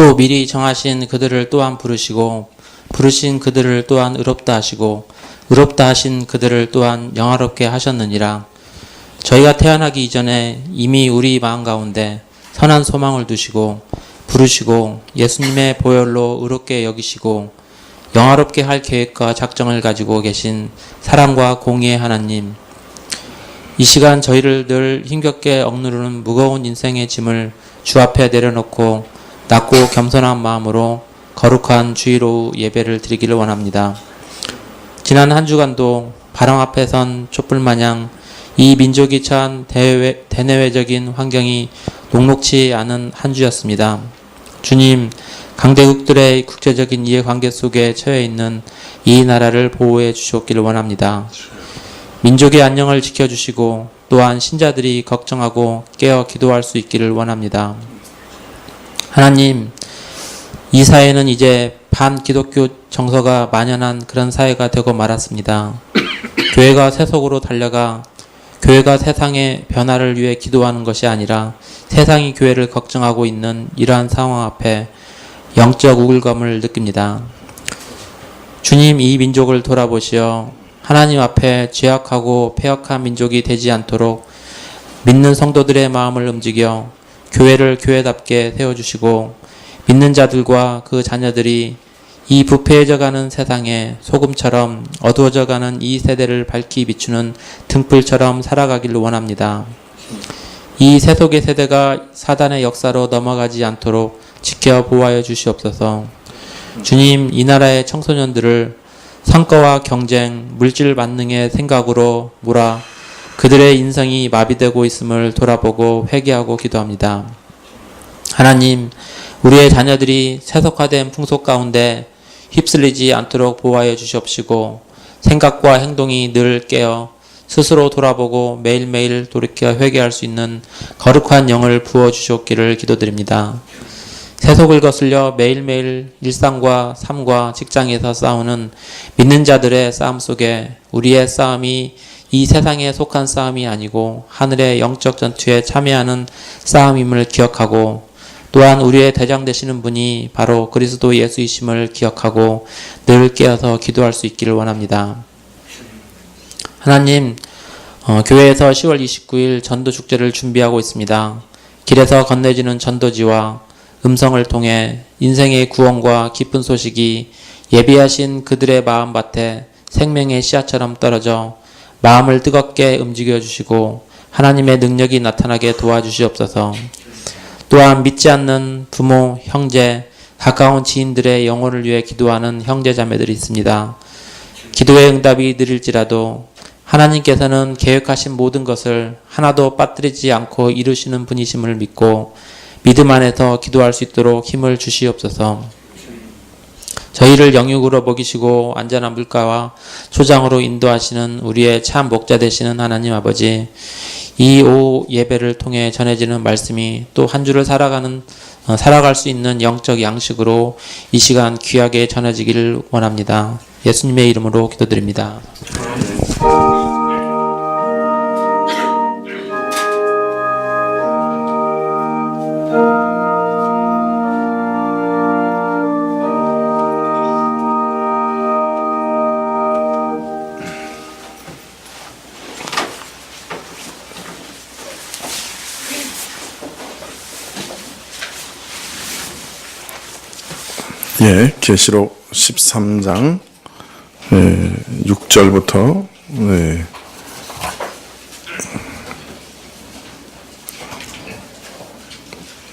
또 미리 정하신 그들을 또한 부르시고 부르신 그들을 또한 의롭다 하시고 의롭다 하신 그들을 또한 영화롭게 하셨느니라. 저희가 태어나기 이전에 이미 우리 마음 가운데 선한 소망을 두시고 부르시고 예수님의 보혈로 의롭게 여기시고 영화롭게 할 계획과 작정을 가지고 계신 사랑과 공의의 하나님, 이 시간 저희를 늘 힘겹게 억누르는 무거운 인생의 짐을 주 앞에 내려놓고 낮고 겸손한 마음으로 거룩한 주일 오후 예배를 드리기를 원합니다. 지난 한 주간도 바람 앞에 선 촛불마냥 이 민족이 처한 대내외적인 환경이 녹록치 않은 한 주였습니다. 주님, 강대국들의 국제적인 이해관계 속에 처해 있는 이 나라를 보호해 주시옵기를 원합니다. 민족의 안녕을 지켜주시고 또한 신자들이 걱정하고 깨어 기도할 수 있기를 원합니다. 하나님, 이 사회는 이제 반기독교 정서가 만연한 그런 사회가 되고 말았습니다. 교회가 세속으로 달려가 교회가 세상의 변화를 위해 기도하는 것이 아니라 세상이 교회를 걱정하고 있는 이러한 상황 앞에 영적 우울감을 느낍니다. 주님, 이 민족을 돌아보시어 하나님 앞에 죄악하고 패역한 민족이 되지 않도록 믿는 성도들의 마음을 움직여 교회를 교회답게 세워주시고 믿는 자들과 그 자녀들이 이 부패해져가는 세상에 소금처럼 어두워져가는 이 세대를 밝히 비추는 등불처럼 살아가기를 원합니다. 이 세속의 세대가 사단의 역사로 넘어가지 않도록 지켜 보호하여 주시옵소서. 주님, 이 나라의 청소년들을 성과와 경쟁, 물질 만능의 생각으로 몰아 그들의 인성이 마비되고 있음을 돌아보고 회개하고 기도합니다. 하나님, 우리의 자녀들이 세속화된 풍속 가운데 휩쓸리지 않도록 보호하여 주시옵시고 생각과 행동이 늘 깨어 스스로 돌아보고 매일매일 돌이켜 회개할 수 있는 거룩한 영을 부어주시옵기를 기도드립니다. 세속을 거슬려 매일매일 일상과 삶과 직장에서 싸우는 믿는 자들의 싸움 속에 우리의 싸움이 이 세상에 속한 싸움이 아니고 하늘의 영적 전투에 참여하는 싸움임을 기억하고 또한 우리의 대장 되시는 분이 바로 그리스도 예수이심을 기억하고 늘 깨어서 기도할 수 있기를 원합니다. 하나님, 교회에서 10월 29일 전도 축제를 준비하고 있습니다. 길에서 건네지는 전도지와 음성을 통해 인생의 구원과 기쁜 소식이 예비하신 그들의 마음밭에 생명의 씨앗처럼 떨어져 마음을 뜨겁게 움직여 주시고 하나님의 능력이 나타나게 도와주시옵소서. 또한 믿지 않는 부모, 형제, 가까운 지인들의 영혼을 위해 기도하는 형제 자매들이 있습니다. 기도의 응답이 느릴지라도 하나님께서는 계획하신 모든 것을 하나도 빠뜨리지 않고 이루시는 분이심을 믿고 믿음 안에서 기도할 수 있도록 힘을 주시옵소서. 저희를 영육으로 먹이시고 안전한 물가와 초장으로 인도하시는 우리의 참 목자 되시는 하나님 아버지, 이 오후 예배를 통해 전해지는 말씀이 또 한 주를 살아갈 수 있는 영적 양식으로 이 시간 귀하게 전해지기를 원합니다. 예수님의 이름으로 기도드립니다. 예, 계시록 13장 6절부터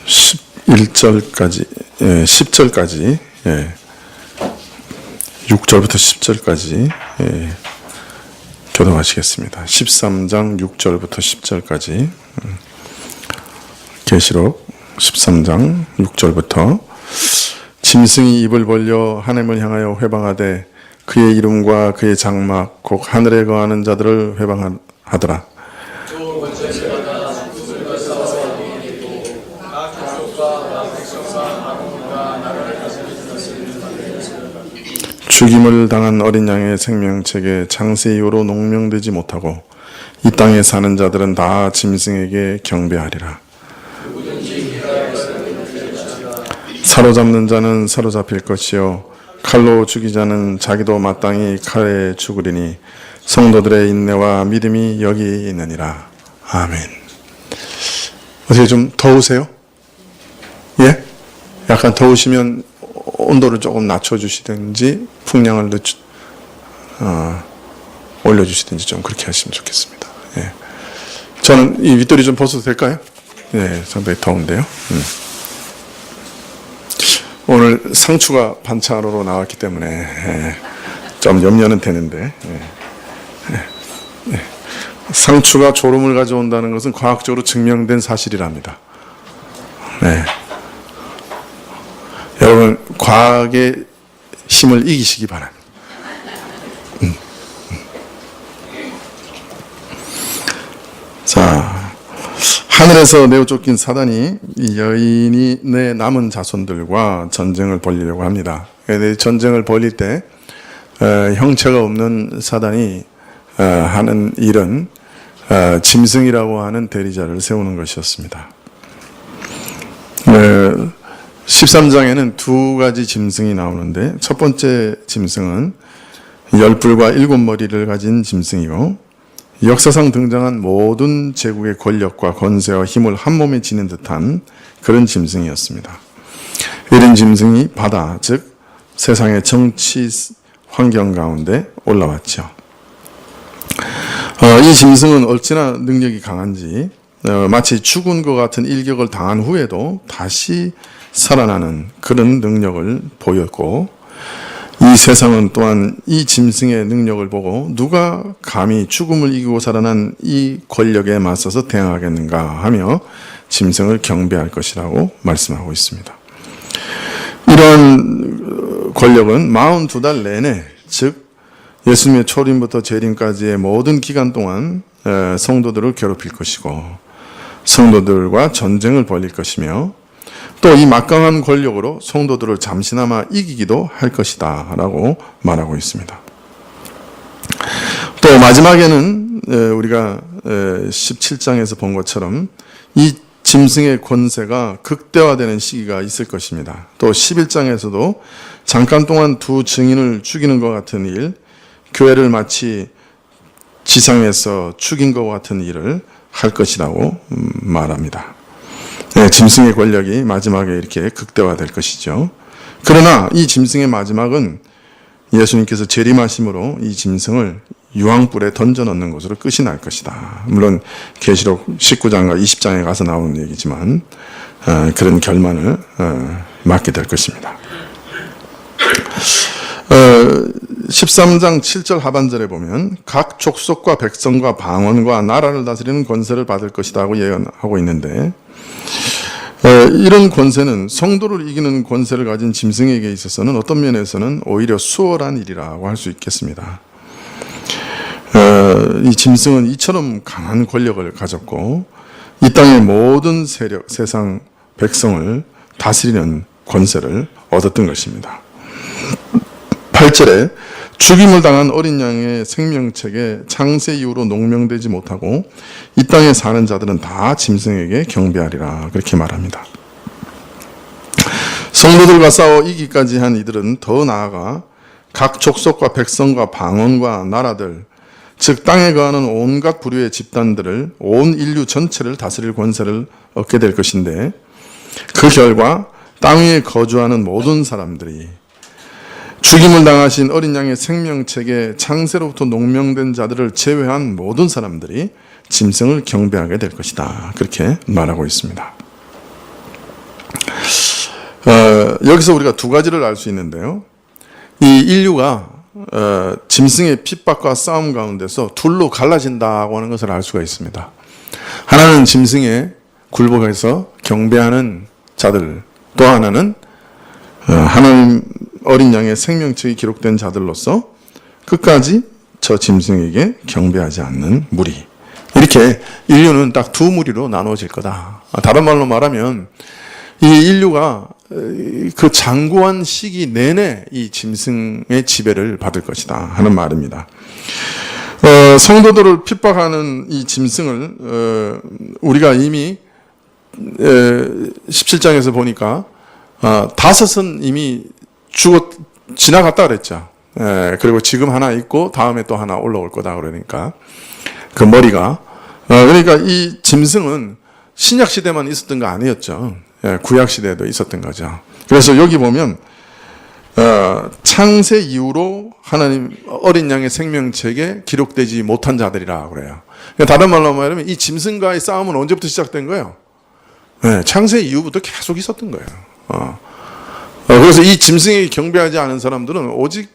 11절까지 10절까지 6절부터 10절까지 교독하시겠습니다. 13장 6절부터 10절까지 계시록 13장 6절부터 짐승이 입을 벌려 하나님을 향하여 회방하되 그의 이름과 그의 장막 곧 하늘에 거하는 자들을 회방하더라. 죽임을 당한 어린 양의 생명책에 창세 이후로 농명되지 못하고 이 땅에 사는 자들은 다 짐승에게 경배하리라. 사로잡는 자는 사로잡힐 것이요 칼로 죽이자는 자기도 마땅히 칼에 죽으리니 성도들의 인내와 믿음이 여기 있느니라. 아멘. 어떻게 좀 더우세요? 예? 약간 더우시면 온도를 조금 낮춰주시든지 풍량을 올려주시든지 좀 그렇게 하시면 좋겠습니다. 예. 저는 이 윗도리 좀 벗어도 될까요? 예, 상당히 더운데요. 오늘 상추가 반찬으로 나왔기 때문에 좀 염려는 되는데 상추가 졸음을 가져온다는 것은 과학적으로 증명된 사실이랍니다. 네. 여러분 과학의 힘을 이기시기 바랍니다. 자, 하늘에서 내어 쫓긴 사단이 이 여인이 내 남은 자손들과 전쟁을 벌이려고 합니다. 전쟁을 벌일 때 형체가 없는 사단이 하는 일은 짐승이라고 하는 대리자를 세우는 것이었습니다. 13장에는 두 가지 짐승이 나오는데 첫 번째 짐승은 10뿔과 7머리를 가진 짐승이고 역사상 등장한 모든 제국의 권력과 권세와 힘을 한 몸에 지닌 듯한 그런 짐승이었습니다. 이런 짐승이 바다, 즉 세상의 정치 환경 가운데 올라왔죠. 이 짐승은 어찌나 능력이 강한지 마치 죽은 것 같은 일격을 당한 후에도 다시 살아나는 그런 능력을 보였고 이 세상은 또한 이 짐승의 능력을 보고 누가 감히 죽음을 이기고 살아난 이 권력에 맞서서 대항하겠는가 하며 짐승을 경배할 것이라고 말씀하고 있습니다. 이런 권력은 42달 내내 즉 예수님의 초림부터 재림까지의 모든 기간 동안 성도들을 괴롭힐 것이고 성도들과 전쟁을 벌일 것이며 또 이 막강한 권력으로 성도들을 잠시나마 이기기도 할 것이다 라고 말하고 있습니다. 또 마지막에는 우리가 17장에서 본 것처럼 이 짐승의 권세가 극대화되는 시기가 있을 것입니다. 또 11장에서도 잠깐 동안 두 증인을 죽이는 것 같은 일, 교회를 마치 지상에서 죽인 것 같은 일을 할 것이라고 말합니다. 네, 짐승의 권력이 마지막에 이렇게 극대화될 것이죠. 그러나 이 짐승의 마지막은 예수님께서 재림하심으로 이 짐승을 유황불에 던져 넣는 것으로 끝이 날 것이다. 물론 계시록 19장과 20장에 가서 나오는 얘기지만 그런 결말을 맞게 될 것입니다. 13장 7절 하반절에 보면 각 족속과 백성과 방언과 나라를 다스리는 권세를 받을 것이다 하고 예언하고 있는데 이런 권세는 성도를 이기는 권세를 가진 짐승에게 있어서는 어떤 면에서는 오히려 수월한 일이라고 할 수 있겠습니다. 이 짐승은 이처럼 강한 권력을 가졌고 이 땅의 모든 세력, 세상 백성을 다스리는 권세를 얻었던 것입니다. 8절에 죽임을 당한 어린 양의 생명책에 창세 이후로 농명되지 못하고 이 땅에 사는 자들은 다 짐승에게 경배하리라 그렇게 말합니다. 성도들과 싸워 이기까지 한 이들은 더 나아가 각 족속과 백성과 방언과 나라들 즉 땅에 거하는 온갖 부류의 집단들을 온 인류 전체를 다스릴 권세를 얻게 될 것인데 그 결과 땅 위에 거주하는 모든 사람들이 죽임을 당하신 어린 양의 생명책에 창세로부터 농명된 자들을 제외한 모든 사람들이 짐승을 경배하게 될 것이다. 그렇게 말하고 있습니다. 여기서 우리가 두 가지를 알 수 있는데요. 이 인류가 짐승의 핍박과 싸움 가운데서 둘로 갈라진다고 하는 것을 알 수가 있습니다. 하나는 짐승에 굴복해서 경배하는 자들, 또 하나는 하나님 어린 양의 생명책이 기록된 자들로서 끝까지 저 짐승에게 경배하지 않는 무리. 이렇게 인류는 딱 두 무리로 나누어질 거다. 다른 말로 말하면 이 인류가 그 장구한 시기 내내 이 짐승의 지배를 받을 것이다 하는 말입니다. 성도들을 핍박하는 이 짐승을 우리가 이미 17장에서 보니까 5은 이미 지나갔다 그랬죠. 그리고 지금 하나 있고 다음에 또 하나 올라올 거다 그러니까 그 머리가 그러니까 이 짐승은 신약 시대만 있었던 거 아니었죠. 구약 시대에도 있었던 거죠. 그래서 여기 보면 창세 이후로 하나님 어린 양의 생명책에 기록되지 못한 자들이라 그래요. 그러니까 다른 말로 말하면 이 짐승과의 싸움은 언제부터 시작된 거예요? 창세 이후부터 계속 있었던 거예요. 그래서 이 짐승에게 경배하지 않은 사람들은 오직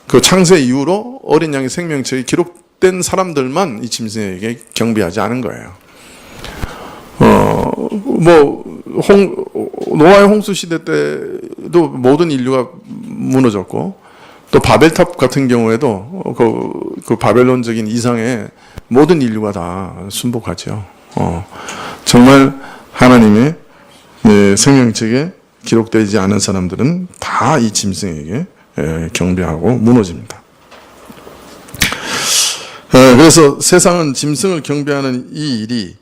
그 창세 이후로 어린 양의 생명책에 기록된 사람들만 이 짐승에게 경배하지 않은 거예요. 노아의 홍수 시대 때도 모든 인류가 무너졌고, 또 바벨탑 같은 경우에도 그 바벨론적인 이상에 모든 인류가 다 순복하죠. 정말 하나님의 생명책에 기록되지 않은 사람들은 다 이 짐승에게 경배하고 무너집니다. 그래서 세상은 짐승을 경배하는 이 일이,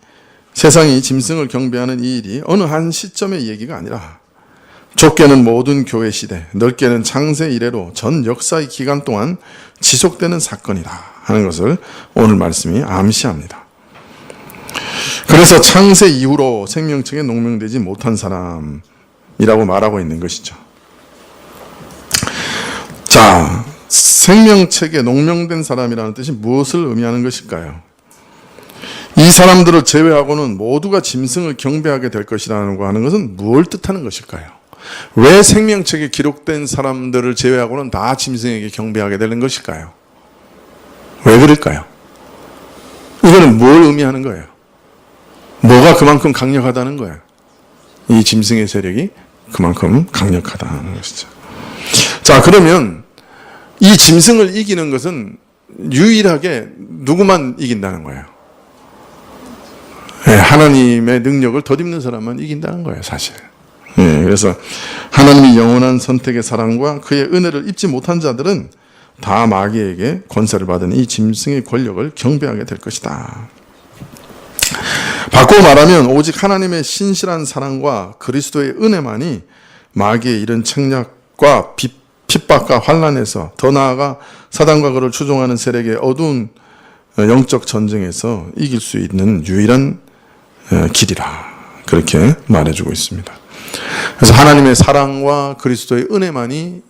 세상이 짐승을 경배하는 이 일이 어느 한 시점의 얘기가 아니라 좁게는 모든 교회 시대, 넓게는 창세 이래로 전 역사의 기간 동안 지속되는 사건이다 하는 것을 오늘 말씀이 암시합니다. 그래서 창세 이후로 생명책에 농명되지 못한 사람이라고 말하고 있는 것이죠. 자, 생명책에 농명된 사람이라는 뜻이 무엇을 의미하는 것일까요? 이 사람들을 제외하고는 모두가 짐승을 경배하게 될 것이라는 거 하는 것은 무엇을 뜻하는 것일까요? 왜 생명책에 기록된 사람들을 제외하고는 다 짐승에게 경배하게 되는 것일까요? 왜 그럴까요? 이거는 뭘 의미하는 거예요? 뭐가 그만큼 강력하다는 거예요? 이 짐승의 세력이 그만큼 강력하다는 것이죠. 자, 그러면 이 짐승을 이기는 것은 유일하게 누구만 이긴다는 거예요? 하나님의 능력을 덧입는 사람만 이긴다는 거예요, 사실. 그래서 하나님이 영원한 선택의 사랑과 그의 은혜를 입지 못한 자들은 다 마귀에게 권세를 받은 이 짐승의 권력을 경배하게 될 것이다. 바꾸어 말하면 오직 하나님의 신실한 사랑과 그리스도의 은혜만이 마귀의 이런 책략과 핍박과 환난에서, 더 나아가 사단과 그를 추종하는 세력의 어두운 영적 전쟁에서 이길 수 있는 유일한 길이라, 그렇게 말해주고 있습니다. 그래서 하나님의 사랑과 그리스도의 은혜만이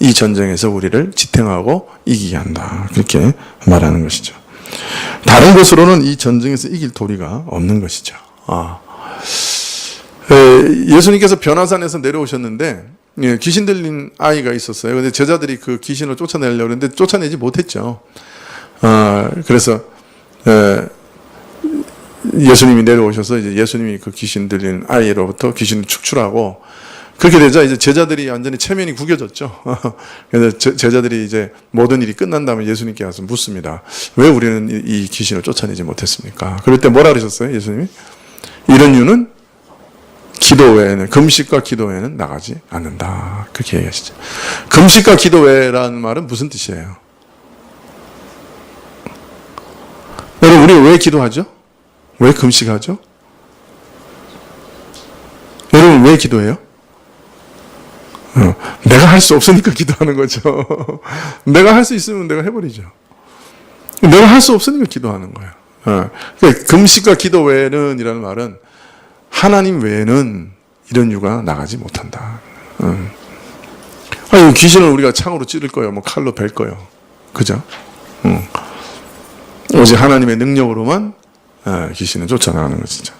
이 전쟁에서 우리를 지탱하고 이기게 한다, 그렇게 말하는 것이죠. 다른 것으로는 이 전쟁에서 이길 도리가 없는 것이죠. 예수님께서 변화산에서 내려오셨는데 귀신 들린 아이가 있었어요. 그런데 제자들이 그 귀신을 쫓아내려고 했는데 쫓아내지 못했죠. 그래서 예수님이 내려오셔서 이제 예수님이 그 귀신 들린 아이로부터 귀신을 축출하고, 그렇게 되자 이제 제자들이 완전히 체면이 구겨졌죠. 그래서 제자들이 이제 모든 일이 끝난 다음에 예수님께 와서 묻습니다. 왜 우리는 이 귀신을 쫓아내지 못했습니까? 그럴 때 뭐라 그러셨어요, 예수님이? 이런 이유는 기도 외에는, 금식과 기도 외에는 나가지 않는다, 그렇게 얘기하시죠. 금식과 기도 외라는 말은 무슨 뜻이에요? 여러분, 우리 왜 기도하죠? 왜 금식하죠? 여러분, 왜 기도해요? 내가 할 수 없으니까 기도하는 거죠. 내가 할 수 있으면 내가 해버리죠. 내가 할 수 없으니까 기도하는 거예요. 그러니까 금식과 기도 외에는 이라는 말은 하나님 외에는 이런 유가 나가지 못한다. 아니, 귀신을 우리가 창으로 찌를 거예요. 뭐 칼로 벨 거예요. 그죠? 오직 하나님의 능력으로만 귀신은 쫓아나가는 것이죠.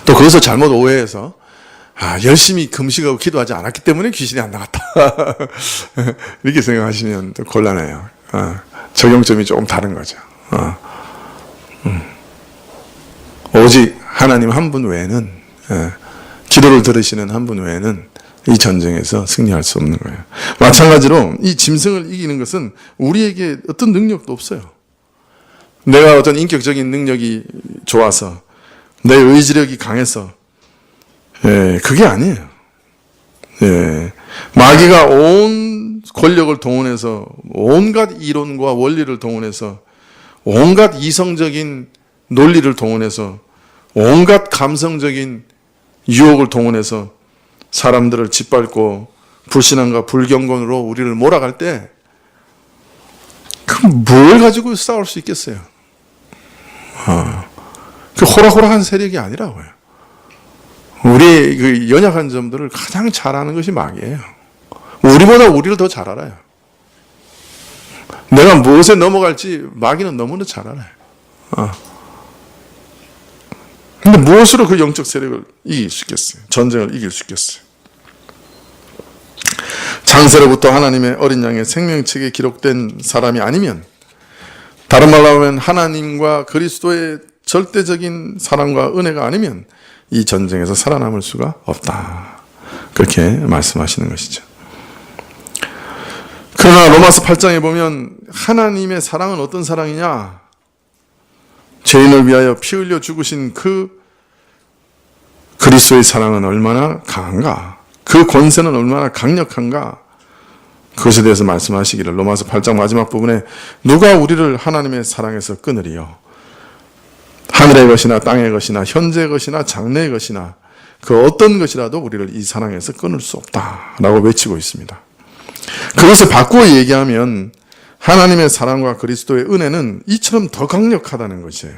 또 그것을 잘못 오해해서 열심히 금식하고 기도하지 않았기 때문에 귀신이 안 나갔다. 이렇게 생각하시면 또 곤란해요. 적용점이 조금 다른 거죠. 오직 하나님 한 분 외에는, 기도를 들으시는 한 분 외에는 이 전쟁에서 승리할 수 없는 거예요. 마찬가지로 이 짐승을 이기는 것은 우리에게 어떤 능력도 없어요. 내가 어떤 인격적인 능력이 좋아서, 내 의지력이 강해서, 그게 아니에요. 마귀가 온 권력을 동원해서, 온갖 이론과 원리를 동원해서, 온갖 이성적인 논리를 동원해서, 온갖 감성적인 유혹을 동원해서 사람들을 짓밟고 불신앙과 불경건으로 우리를 몰아갈 때 그럼 뭘 가지고 싸울 수 있겠어요? 그 호락호락한 세력이 아니라고요. 우리의 그 연약한 점들을 가장 잘 아는 것이 마귀예요. 우리보다 우리를 더 잘 알아요. 내가 무엇에 넘어갈지 마귀는 너무나 잘 알아요. 근데 무엇으로 그 영적 세력을 이길 수 있겠어요? 전쟁을 이길 수 있겠어요? 창세로부터 하나님의 어린 양의 생명책에 기록된 사람이 아니면, 다른 말로 하면 하나님과 그리스도의 절대적인 사랑과 은혜가 아니면 이 전쟁에서 살아남을 수가 없다. 그렇게 말씀하시는 것이죠. 그러나 로마서 8장에 보면 하나님의 사랑은 어떤 사랑이냐? 죄인을 위하여 피 흘려 죽으신 그 그리스도의 사랑은 얼마나 강한가? 그 권세는 얼마나 강력한가? 그것에 대해서 말씀하시기를 로마서 8장 마지막 부분에 누가 우리를 하나님의 사랑에서 끊으리요? 하늘의 것이나 땅의 것이나 현재의 것이나 장래의 것이나 그 어떤 것이라도 우리를 이 사랑에서 끊을 수 없다라고 외치고 있습니다. 그것을 바꾸어 얘기하면 하나님의 사랑과 그리스도의 은혜는 이처럼 더 강력하다는 것이에요.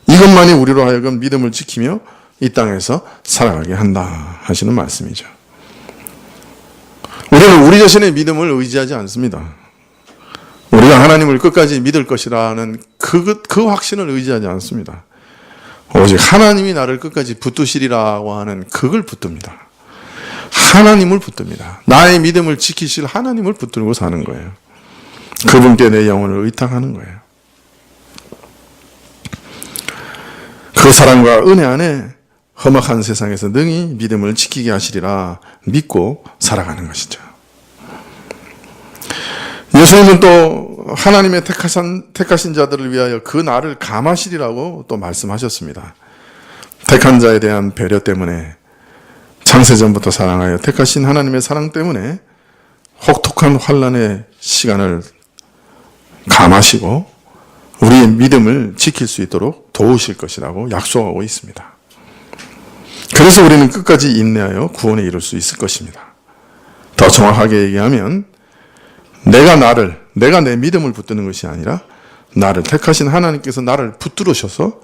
이것만이 우리로 하여금 믿음을 지키며 이 땅에서 살아가게 한다 하시는 말씀이죠. 우리는 우리 자신의 믿음을 의지하지 않습니다. 우리가 하나님을 끝까지 믿을 것이라는 그 확신을 의지하지 않습니다. 오직 하나님이 나를 끝까지 붙드시리라고 하는 그걸 붙듭니다. 하나님을 붙듭니다. 나의 믿음을 지키실 하나님을 붙들고 사는 거예요. 그분께 내 영혼을 의탁하는 거예요. 그 사랑과 은혜 안에 험악한 세상에서 능히 믿음을 지키게 하시리라 믿고 살아가는 것이죠. 예수님은 또 하나님의 택하신 자들을 위하여 그 날을 감하시리라고 또 말씀하셨습니다. 택한 자에 대한 배려 때문에, 창세전부터 사랑하여 택하신 하나님의 사랑 때문에 혹독한 환난의 시간을 감하시고 우리의 믿음을 지킬 수 있도록 도우실 것이라고 약속하고 있습니다. 그래서 우리는 끝까지 인내하여 구원에 이룰 수 있을 것입니다. 더 정확하게 얘기하면 내가 내 믿음을 붙드는 것이 아니라 나를 택하신 하나님께서 나를 붙들으셔서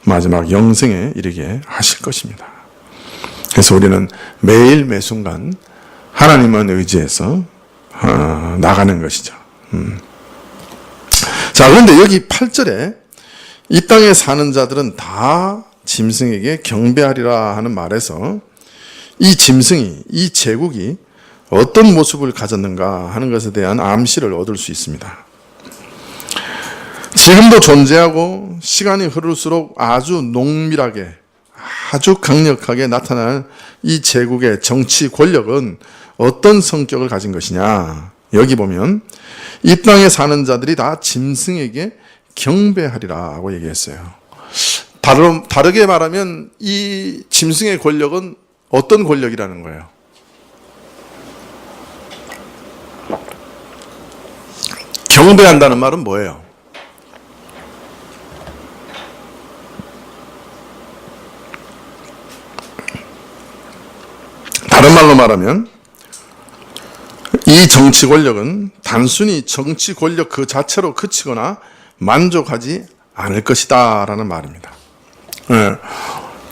마지막 영생에 이르게 하실 것입니다. 그래서 우리는 매일 매순간 하나님만 의지해서 나가는 것이죠. 자, 그런데 여기 8절에 이 땅에 사는 자들은 다 짐승에게 경배하리라 하는 말에서 이 짐승이, 이 제국이 어떤 모습을 가졌는가 하는 것에 대한 암시를 얻을 수 있습니다. 지금도 존재하고 시간이 흐를수록 아주 농밀하게, 아주 강력하게 나타날 이 제국의 정치 권력은 어떤 성격을 가진 것이냐? 여기 보면 이 땅에 사는 자들이 다 짐승에게 경배하리라고 얘기했어요. 다르게 말하면 이 짐승의 권력은 어떤 권력이라는 거예요? 경배한다는 말은 뭐예요? 다른 말로 말하면 이 정치 권력은 단순히 정치 권력 그 자체로 그치거나 만족하지 않을 것이다 라는 말입니다.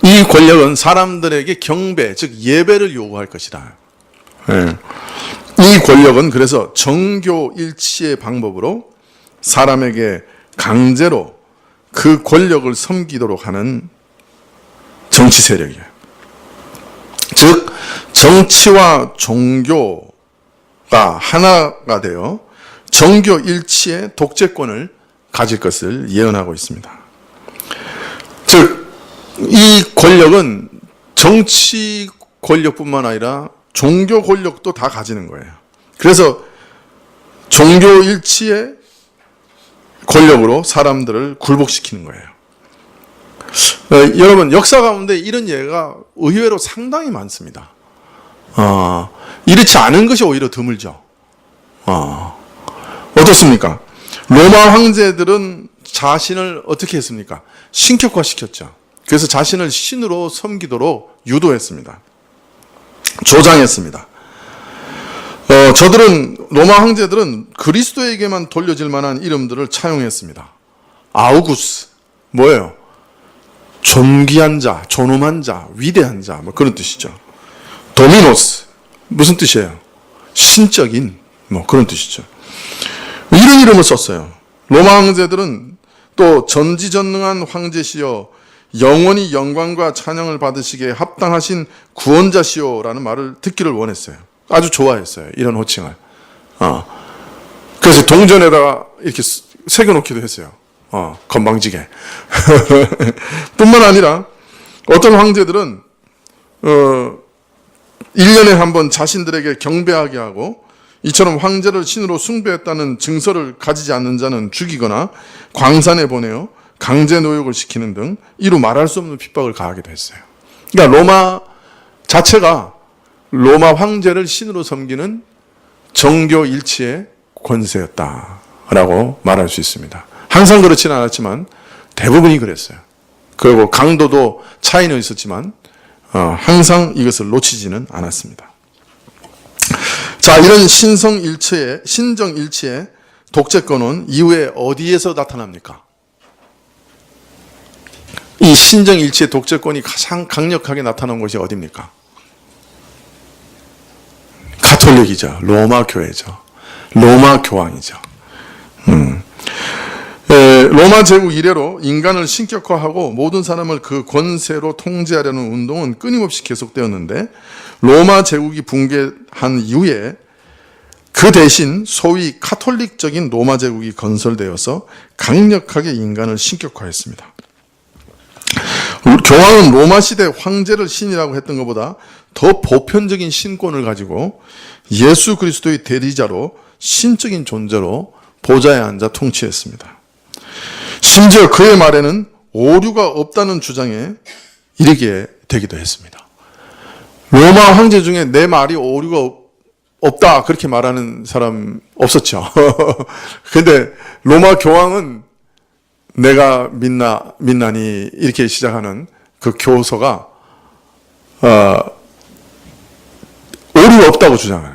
이 권력은 사람들에게 경배, 즉 예배를 요구할 것이다. 이 권력은 그래서 정교일치의 방법으로 사람에게 강제로 그 권력을 섬기도록 하는 정치 세력이에요. 즉 정치와 종교가 하나가 되어 정교일치의 독재권을 가질 것을 예언하고 있습니다. 즉 이 권력은 정치 권력뿐만 아니라 종교 권력도 다 가지는 거예요. 그래서 종교일치의 권력으로 사람들을 굴복시키는 거예요. 여러분, 역사 가운데 이런 예가 의외로 상당히 많습니다. 이렇지 않은 것이 오히려 드물죠. 어떻습니까? 로마 황제들은 자신을 어떻게 했습니까? 신격화시켰죠. 그래서 자신을 신으로 섬기도록 유도했습니다. 조장했습니다. 로마 황제들은 그리스도에게만 돌려질 만한 이름들을 차용했습니다. 아우구스, 뭐예요? 존귀한 자, 존엄한 자, 위대한 자, 뭐 그런 뜻이죠. 도미노스, 무슨 뜻이에요? 신적인, 뭐 그런 뜻이죠. 이런 이름을 썼어요. 로마 황제들은 또 전지전능한 황제시여 영원히 영광과 찬양을 받으시기에 합당하신 구원자시오라는 말을 듣기를 원했어요. 아주 좋아했어요. 이런 호칭을. 그래서 동전에다가 이렇게 새겨놓기도 했어요. 건방지게. 뿐만 아니라 어떤 황제들은 1년에 한 번 자신들에게 경배하게 하고 이처럼 황제를 신으로 숭배했다는 증서를 가지지 않는 자는 죽이거나 광산에 보내어 강제 노역을 시키는 등 이루 말할 수 없는 핍박을 가하기도 했어요. 그러니까 로마 자체가 로마 황제를 신으로 섬기는 정교 일치의 권세였다라고 말할 수 있습니다. 항상 그렇지는 않았지만 대부분이 그랬어요. 그리고 강도도 차이는 있었지만 항상 이것을 놓치지는 않았습니다. 자, 이런 신정일치의 독재권은 이후에 어디에서 나타납니까? 이 신정일치의 독재권이 가장 강력하게 나타난 곳이 어디입니까? 가톨릭이죠. 로마 교회죠. 로마 교황이죠. 로마 제국 이래로 인간을 신격화하고 모든 사람을 그 권세로 통제하려는 운동은 끊임없이 계속되었는데 로마 제국이 붕괴한 이후에 그 대신 소위 카톨릭적인 로마 제국이 건설되어서 강력하게 인간을 신격화했습니다. 교황은 로마 시대 황제를 신이라고 했던 것보다 더 보편적인 신권을 가지고 예수 그리스도의 대리자로 신적인 존재로 보좌에 앉아 통치했습니다. 심지어 그의 말에는 오류가 없다는 주장에 이르게 되기도 했습니다. 로마 황제 중에 내 말이 오류가 없다 그렇게 말하는 사람 없었죠. 그런데 로마 교황은 내가 믿나니 이렇게 시작하는 그 교서가 오류가 없다고 주장해요.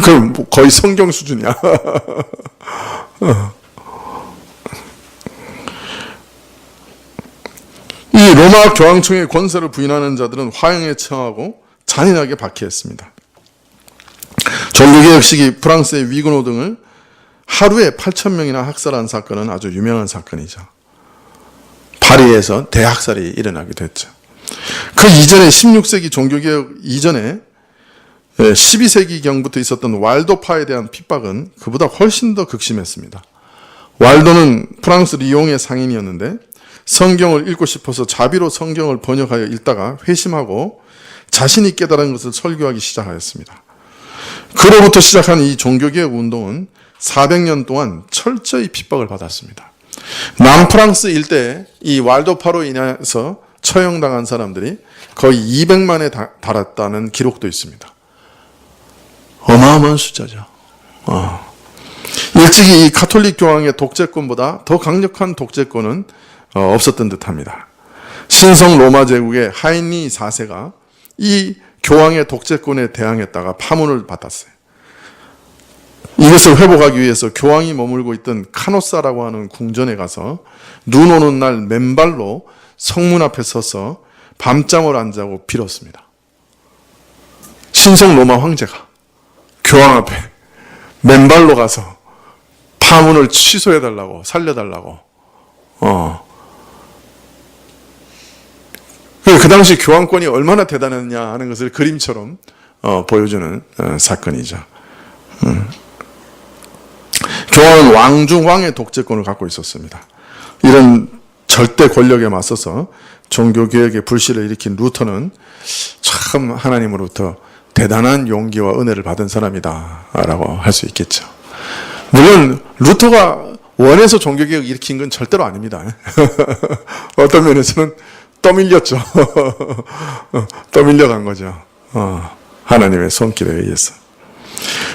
그럼 거의 성경 수준이야. 이 로마 교황청의 권세를 부인하는 자들은 화형에 처하고 잔인하게 박해했습니다. 종교개혁 시기 프랑스의 위그노 등을 하루에 8,000명이나 학살한 사건은 아주 유명한 사건이죠. 파리에서 대학살이 일어나기도 했죠. 그 이전에 16세기 종교개혁 이전에 12세기경부터 있었던 왈도파에 대한 핍박은 그보다 훨씬 더 극심했습니다. 왈도는 프랑스 리옹의 상인이었는데 성경을 읽고 싶어서 자비로 성경을 번역하여 읽다가 회심하고 자신이 깨달은 것을 설교하기 시작하였습니다. 그로부터 시작한 이 종교개혁 운동은 400년 동안 철저히 핍박을 받았습니다. 남프랑스 일대에 이 왈도파로 인해서 처형당한 사람들이 거의 200만에 달했다는 기록도 있습니다. 어마어마한 숫자죠. 일찍이 이 가톨릭 교황의 독재권보다 더 강력한 독재권은 없었던 듯합니다. 신성 로마 제국의 하인리 4세가 이 교황의 독재권에 대항했다가 파문을 받았어요. 이것을 회복하기 위해서 교황이 머물고 있던 카노사라고 하는 궁전에 가서 눈 오는 날 맨발로 성문 앞에 서서 밤잠을 안 자고 빌었습니다. 신성 로마 황제가 교황 앞에 맨발로 가서 파문을 취소해달라고, 살려달라고. 그 당시 교황권이 얼마나 대단했냐 하는 것을 그림처럼 보여주는 사건이죠. 교황은 왕중왕의 독재권을 갖고 있었습니다. 이런 절대 권력에 맞서서 종교개혁의 불씨를 일으킨 루터는 참 하나님으로부터 대단한 용기와 은혜를 받은 사람이다라고 할 수 있겠죠. 물론 루터가 원해서 종교개혁을 일으킨 건 절대로 아닙니다. 어떤 면에서는 떠밀렸죠. 떠밀려간 거죠. 하나님의 손길에 의해서.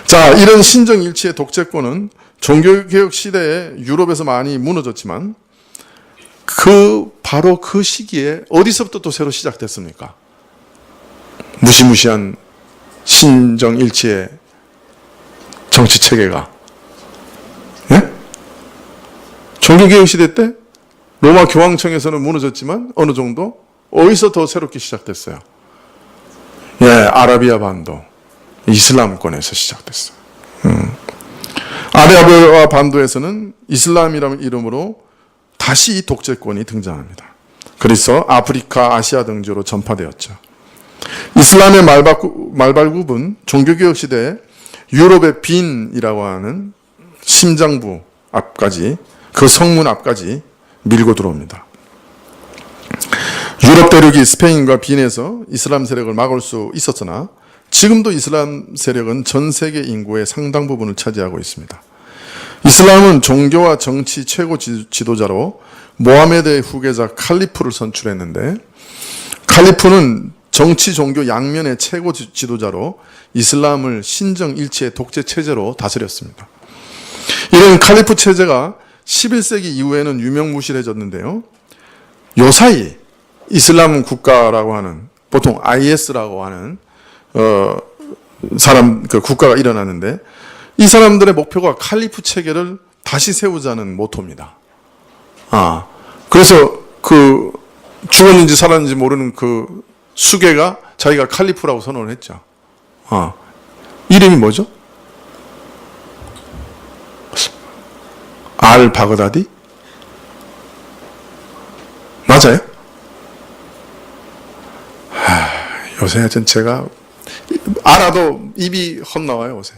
자, 이런 신정일치의 독재권은 종교개혁 시대에 유럽에서 많이 무너졌지만 그 바로 그 시기에 어디서부터 또 새로 시작됐습니까? 무시무시한 신정일치의 정치 체계가. 예? 종교개혁 시대 때 로마 교황청에서는 무너졌지만 어느 정도 어디서 더 새롭게 시작됐어요? 예, 아라비아 반도, 이슬람권에서 시작됐어요. 아라비아 반도에서는 이슬람이라는 이름으로 다시 이 독재권이 등장합니다. 그래서 아프리카, 아시아 등지로 전파되었죠. 이슬람의 말발굽은 종교개혁 시대에 유럽의 빈이라고 하는 심장부 앞까지, 그 성문 앞까지 밀고 들어옵니다. 유럽 대륙이 스페인과 빈에서 이슬람 세력을 막을 수 있었으나 지금도 이슬람 세력은 전 세계 인구의 상당 부분을 차지하고 있습니다. 이슬람은 종교와 정치 최고 지도자로 모하메드의 후계자 칼리프를 선출했는데, 칼리프는 정치, 종교 양면의 최고 지도자로 이슬람을 신정일치의 독재 체제로 다스렸습니다. 이런 칼리프 체제가 11세기 이후에는 유명무실해졌는데요. 요사이 이슬람 국가라고 하는, 보통 IS라고 하는 그 국가가 일어났는데, 이 사람들의 목표가 칼리프 체계를 다시 세우자는 모토입니다. 그래서 그 죽었는지 살았는지 모르는 그 수괴가 자기가 칼리프라고 선언을 했죠. 이름이 뭐죠? 알 바그다디? 맞아요? 요새 하여튼 제가 알아도 입이 헛나와요, 요새.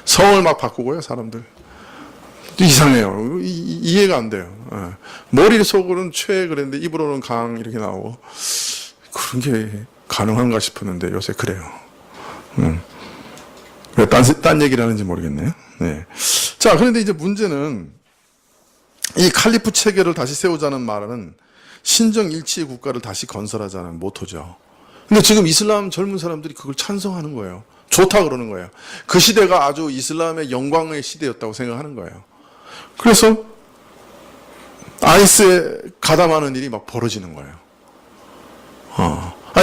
성을 막 바꾸고요, 사람들. 이상해요. 이해가 안 돼요. 머릿속으로는 최 그랬는데 입으로는 강 이렇게 나오고, 그런 게 가능한가 싶었는데 요새 그래요. 왜 딴 얘기를 하는지 모르겠네요. 네. 자, 그런데 이제 문제는 이 칼리프 체계를 다시 세우자는 말은 신정일치의 국가를 다시 건설하자는 모토죠. 근데 지금 이슬람 젊은 사람들이 그걸 찬성하는 거예요. 좋다 그러는 거예요. 그 시대가 아주 이슬람의 영광의 시대였다고 생각하는 거예요. 그래서 아이스에 가담하는 일이 막 벌어지는 거예요.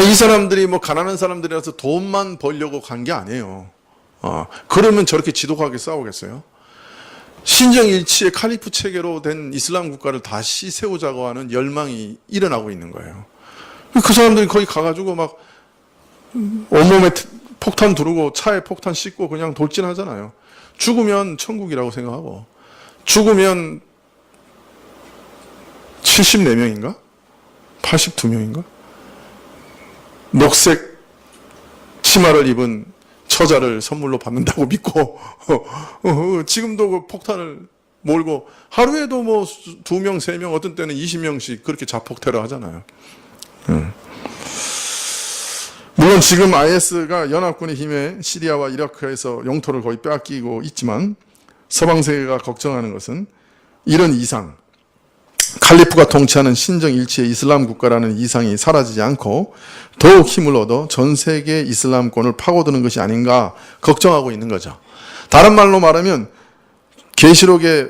이 사람들이 뭐 가난한 사람들이라서 돈만 벌려고 간 게 아니에요. 그러면 저렇게 지독하게 싸우겠어요? 신정일치의 칼리프 체계로 된 이슬람 국가를 다시 세우자고 하는 열망이 일어나고 있는 거예요. 그 사람들이 거기 가가지고 막 온몸에 폭탄 두르고 차에 폭탄 싣고 그냥 돌진하잖아요. 죽으면 천국이라고 생각하고, 죽으면 74명인가? 82명인가? 녹색 치마를 입은 처자를 선물로 받는다고 믿고 지금도 그 폭탄을 몰고 하루에도 뭐 2명, 3명, 어떤 때는 20명씩 그렇게 자폭 테러 하잖아요. 물론 지금 IS가 연합군의 힘에 시리아와 이라크에서 영토를 거의 빼앗기고 있지만, 서방 세계가 걱정하는 것은 이런 이상, 칼리프가 통치하는 신정일치의 이슬람 국가라는 이상이 사라지지 않고 더욱 힘을 얻어 전 세계 이슬람권을 파고드는 것이 아닌가 걱정하고 있는 거죠. 다른 말로 말하면 계시록의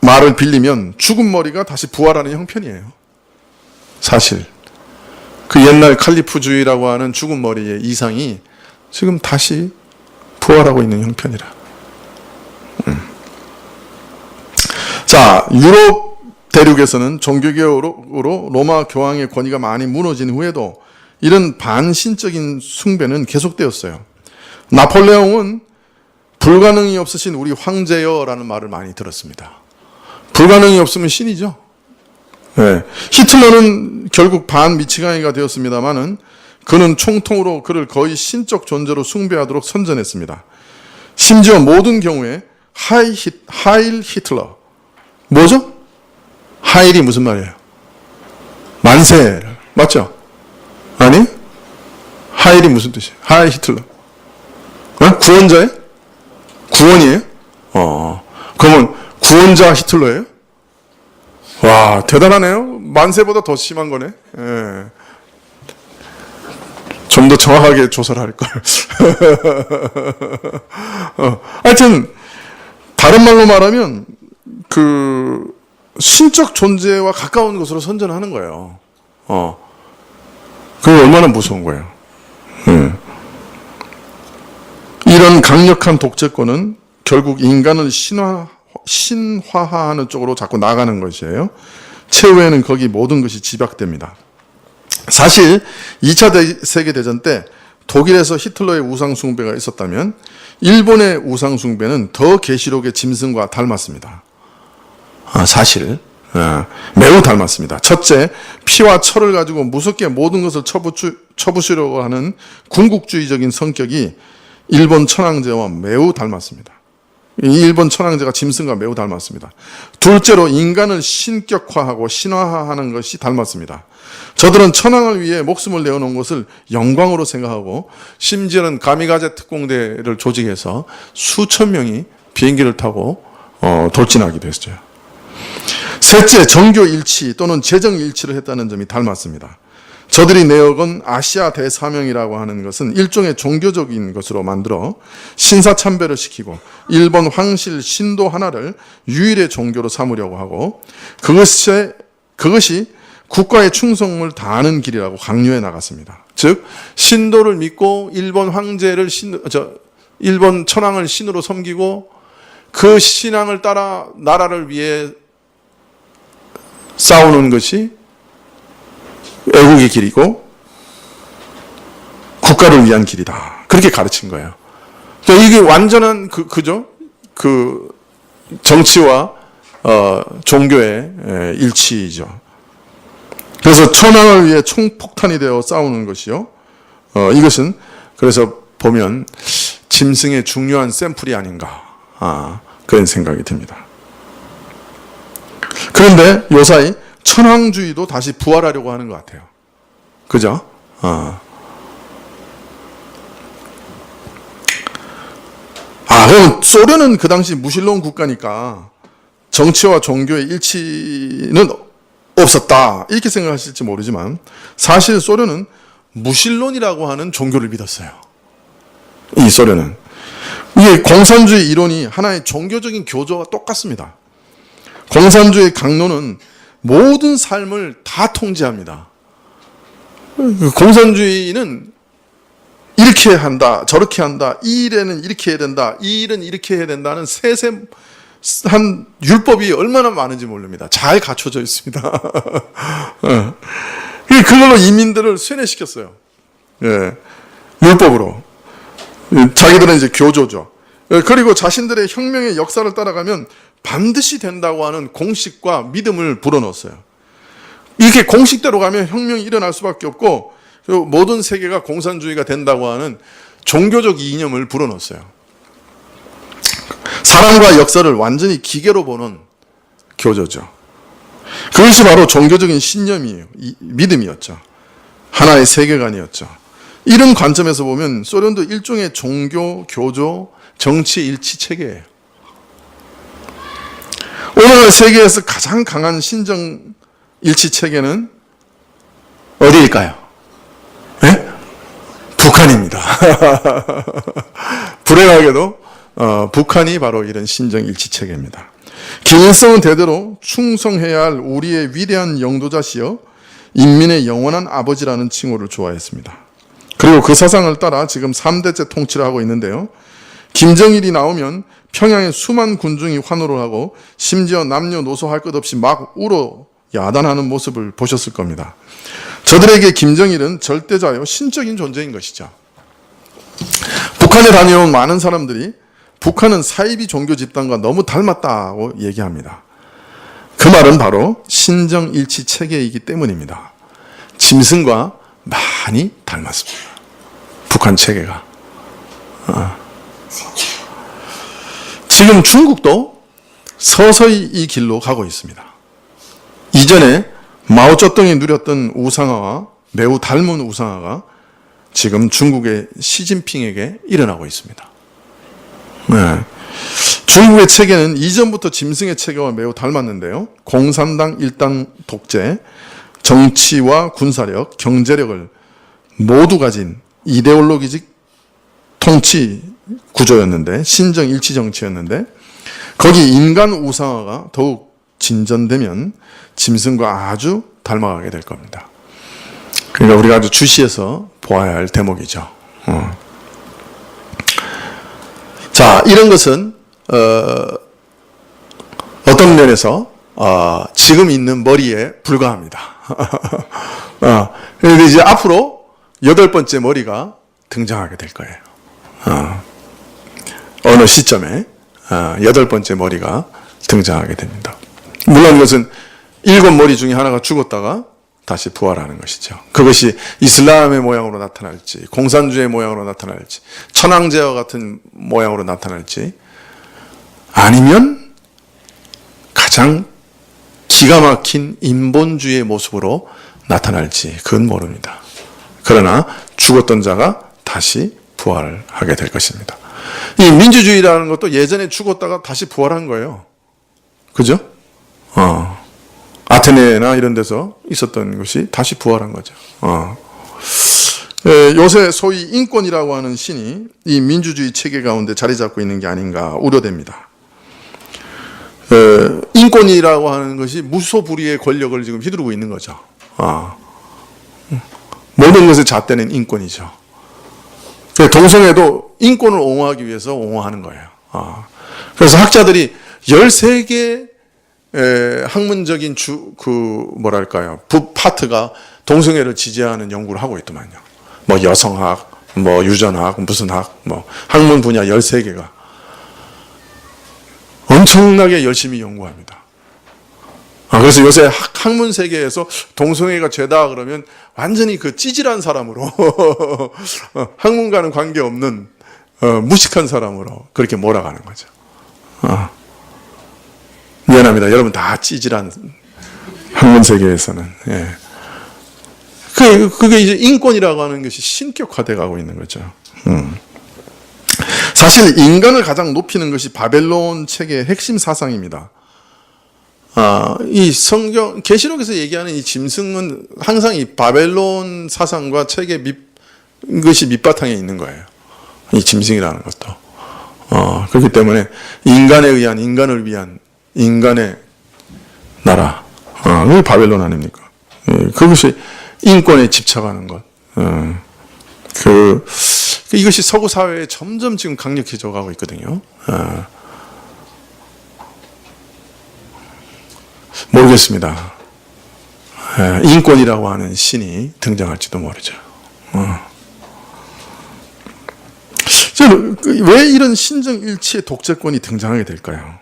말을 빌리면 죽은 머리가 다시 부활하는 형편이에요. 사실 그 옛날 칼리프주의라고 하는 죽은 머리의 이상이 지금 다시 부활하고 있는 형편이라. 자, 유럽 대륙에서는 종교개혁으로 로마 교황의 권위가 많이 무너진 후에도 이런 반신적인 숭배는 계속되었어요. 나폴레옹은 불가능이 없으신 우리 황제여라는 말을 많이 들었습니다. 불가능이 없으면 신이죠. 네. 히틀러는 결국 반미치광이가 되었습니다만은 그는 총통으로 그를 거의 신적 존재로 숭배하도록 선전했습니다. 심지어 모든 경우에 하일 히틀러. 뭐죠? 하일이 무슨 말이에요? 만세. 맞죠? 아니? 하일이 무슨 뜻이에요? 하일 히틀러. 구원자예요? 구원이에요? 그러면 구원자 히틀러예요? 와, 대단하네요. 만세보다 더 심한 거네. 예. 좀 더 정확하게 조사를 할 걸. 하여튼 다른 말로 말하면 그 신적 존재와 가까운 것으로 선전하는 거예요. 그게 얼마나 무서운 거예요. 이런 강력한 독재권은 결국 인간을 신화하는 쪽으로 자꾸 나가는 것이에요. 최후에는 거기 모든 것이 집약됩니다. 사실 2차 세계대전 때 독일에서 히틀러의 우상숭배가 있었다면 일본의 우상숭배는 더 계시록의 짐승과 닮았습니다. 사실 매우 닮았습니다. 첫째, 피와 철을 가지고 무섭게 모든 것을 쳐부수려고 하는 군국주의적인 성격이 일본 천황제와 매우 닮았습니다. 이 일본 천황제가 짐승과 매우 닮았습니다. 둘째로 인간을 신격화하고 신화화하는 것이 닮았습니다. 저들은 천황을 위해 목숨을 내어놓은 것을 영광으로 생각하고 심지어는 가미가제 특공대를 조직해서 수천 명이 비행기를 타고 돌진하기도 했어요. 셋째, 정교 일치 또는 재정 일치를 했다는 점이 닮았습니다. 저들이 내어건 아시아 대사명이라고 하는 것은 일종의 종교적인 것으로 만들어 신사참배를 시키고 일본 황실 신도 하나를 유일의 종교로 삼으려고 하고 그것이 국가의 충성을 다하는 길이라고 강요해 나갔습니다. 즉 신도를 믿고 일본 황제를 일본 천황을 신으로 섬기고 그 신앙을 따라 나라를 위해 싸우는 것이 애국의 길이고 국가를 위한 길이다. 그렇게 가르친 거예요. 그러니까 이게 완전한 그 정치와 종교의 일치이죠. 그래서 천황을 위해 총폭탄이 되어 싸우는 것이요. 이것은 그래서 보면 짐승의 중요한 샘플이 아닌가 그런 생각이 듭니다. 그런데 요사이 천황주의도 다시 부활하려고 하는 것 같아요. 그죠? 그럼 소련은 그 당시 무신론 국가니까 정치와 종교의 일치는 없었다. 이렇게 생각하실지 모르지만 사실 소련은 무신론이라고 하는 종교를 믿었어요. 이 소련은. 이게 공산주의 이론이 하나의 종교적인 교조와 똑같습니다. 공산주의 강론은 모든 삶을 다 통제합니다. 공산주의는 이렇게 한다, 저렇게 한다, 이 일에는 이렇게 해야 된다, 이 일은 이렇게 해야 된다는 세세한 율법이 얼마나 많은지 모릅니다. 잘 갖춰져 있습니다. 그걸로 이민들을 쇠뇌시켰어요. 율법으로. 자기들은 이제 교조죠. 그리고 자신들의 혁명의 역사를 따라가면 반드시 된다고 하는 공식과 믿음을 불어넣었어요. 이렇게 공식대로 가면 혁명이 일어날 수밖에 없고 모든 세계가 공산주의가 된다고 하는 종교적 이념을 불어넣었어요. 사람과 역사를 완전히 기계로 보는 교조죠. 그것이 바로 종교적인 신념이에요. 믿음이었죠. 하나의 세계관이었죠. 이런 관점에서 보면 소련도 일종의 종교, 교조, 정치 일치 체계예요. 오늘 세계에서 가장 강한 신정 일치 체계는 어디일까요? 네? 북한입니다. 불행하게도 북한이 바로 이런 신정 일치 체계입니다. 김일성은 대대로 충성해야 할 우리의 위대한 영도자시여 인민의 영원한 아버지라는 칭호를 좋아했습니다. 그리고 그 사상을 따라 지금 3대째 통치를 하고 있는데요. 김정일이 나오면 평양에 수만 군중이 환호를 하고 심지어 남녀노소 할 것 없이 막 울어 야단하는 모습을 보셨을 겁니다. 저들에게 김정일은 절대자요 신적인 존재인 것이죠. 북한에 다녀온 많은 사람들이 북한은 사이비 종교 집단과 너무 닮았다고 얘기합니다. 그 말은 바로 신정일치 체계이기 때문입니다. 짐승과 많이 닮았습니다. 북한 체계가. 지금 중국도 서서히 이 길로 가고 있습니다. 이전에 마오쩌둥이 누렸던 우상화와 매우 닮은 우상화가 지금 중국의 시진핑에게 일어나고 있습니다. 중국의 체계는 이전부터 짐승의 체계와 매우 닮았는데요. 공산당 일당 독재, 정치와 군사력, 경제력을 모두 가진 이데올로기적 통치 구조였는데 신정일치 정치였는데 거기 인간 우상화가 더욱 진전되면 짐승과 아주 닮아가게 될 겁니다. 그러니까 우리가 아주 주시해서 보아야 할 대목이죠. 자, 이런 것은 어떤 면에서 지금 있는 머리에 불과합니다. 그런데 이제 앞으로 8번째 머리가 등장하게 될 거예요. 어느 시점에 8번째 머리가 등장하게 됩니다. 물론 그것은 7머리 중에 하나가 죽었다가 다시 부활하는 것이죠. 그것이 이슬람의 모양으로 나타날지, 공산주의 모양으로 나타날지, 천황제와 같은 모양으로 나타날지, 아니면 가장 기가 막힌 인본주의의 모습으로 나타날지 그건 모릅니다. 그러나 죽었던 자가 다시 부활하게 될 것입니다. 이 민주주의라는 것도 예전에 죽었다가 다시 부활한 거예요. 그죠? 아테네나 이런 데서 있었던 것이 다시 부활한 거죠. 요새 소위 인권이라고 하는 신이 이 민주주의 체계 가운데 자리 잡고 있는 게 아닌가 우려됩니다. 인권이라고 하는 것이 무소불위의 권력을 지금 휘두르고 있는 거죠. 모든 것의 잣대는 인권이죠. 동성애도 인권을 옹호하기 위해서 옹호하는 거예요. 그래서 학자들이 13개 학문적인 파트가 동성애를 지지하는 연구를 하고 있더만요. 뭐 여성학, 뭐 유전학, 무슨 학, 뭐 학문 분야 13개가 엄청나게 열심히 연구합니다. 그래서 요새 학문 세계에서 동성애가 죄다 그러면 완전히 그 찌질한 사람으로 학문과는 관계없는 무식한 사람으로 그렇게 몰아가는 거죠. 미안합니다. 여러분 다 찌질한 학문 세계에서는. 예. 그게 이제 인권이라고 하는 것이 신격화돼 가고 있는 거죠. 사실 인간을 가장 높이는 것이 바벨론 책의 핵심 사상입니다. 이 성경, 계시록에서 얘기하는 이 짐승은 항상 이 바벨론 사상과 책의 것이 밑바탕에 있는 거예요. 이 짐승이라는 것도. 그렇기 때문에 인간에 의한, 인간을 위한 인간의 나라. 그게 바벨론 아닙니까? 그것이 인권에 집착하는 것. 이것이 서구 사회에 점점 지금 강력해져 가고 있거든요. 모르겠습니다. 인권이라고 하는 신이 등장할지도 모르죠. 왜 이런 신정일치의 독재권이 등장하게 될까요?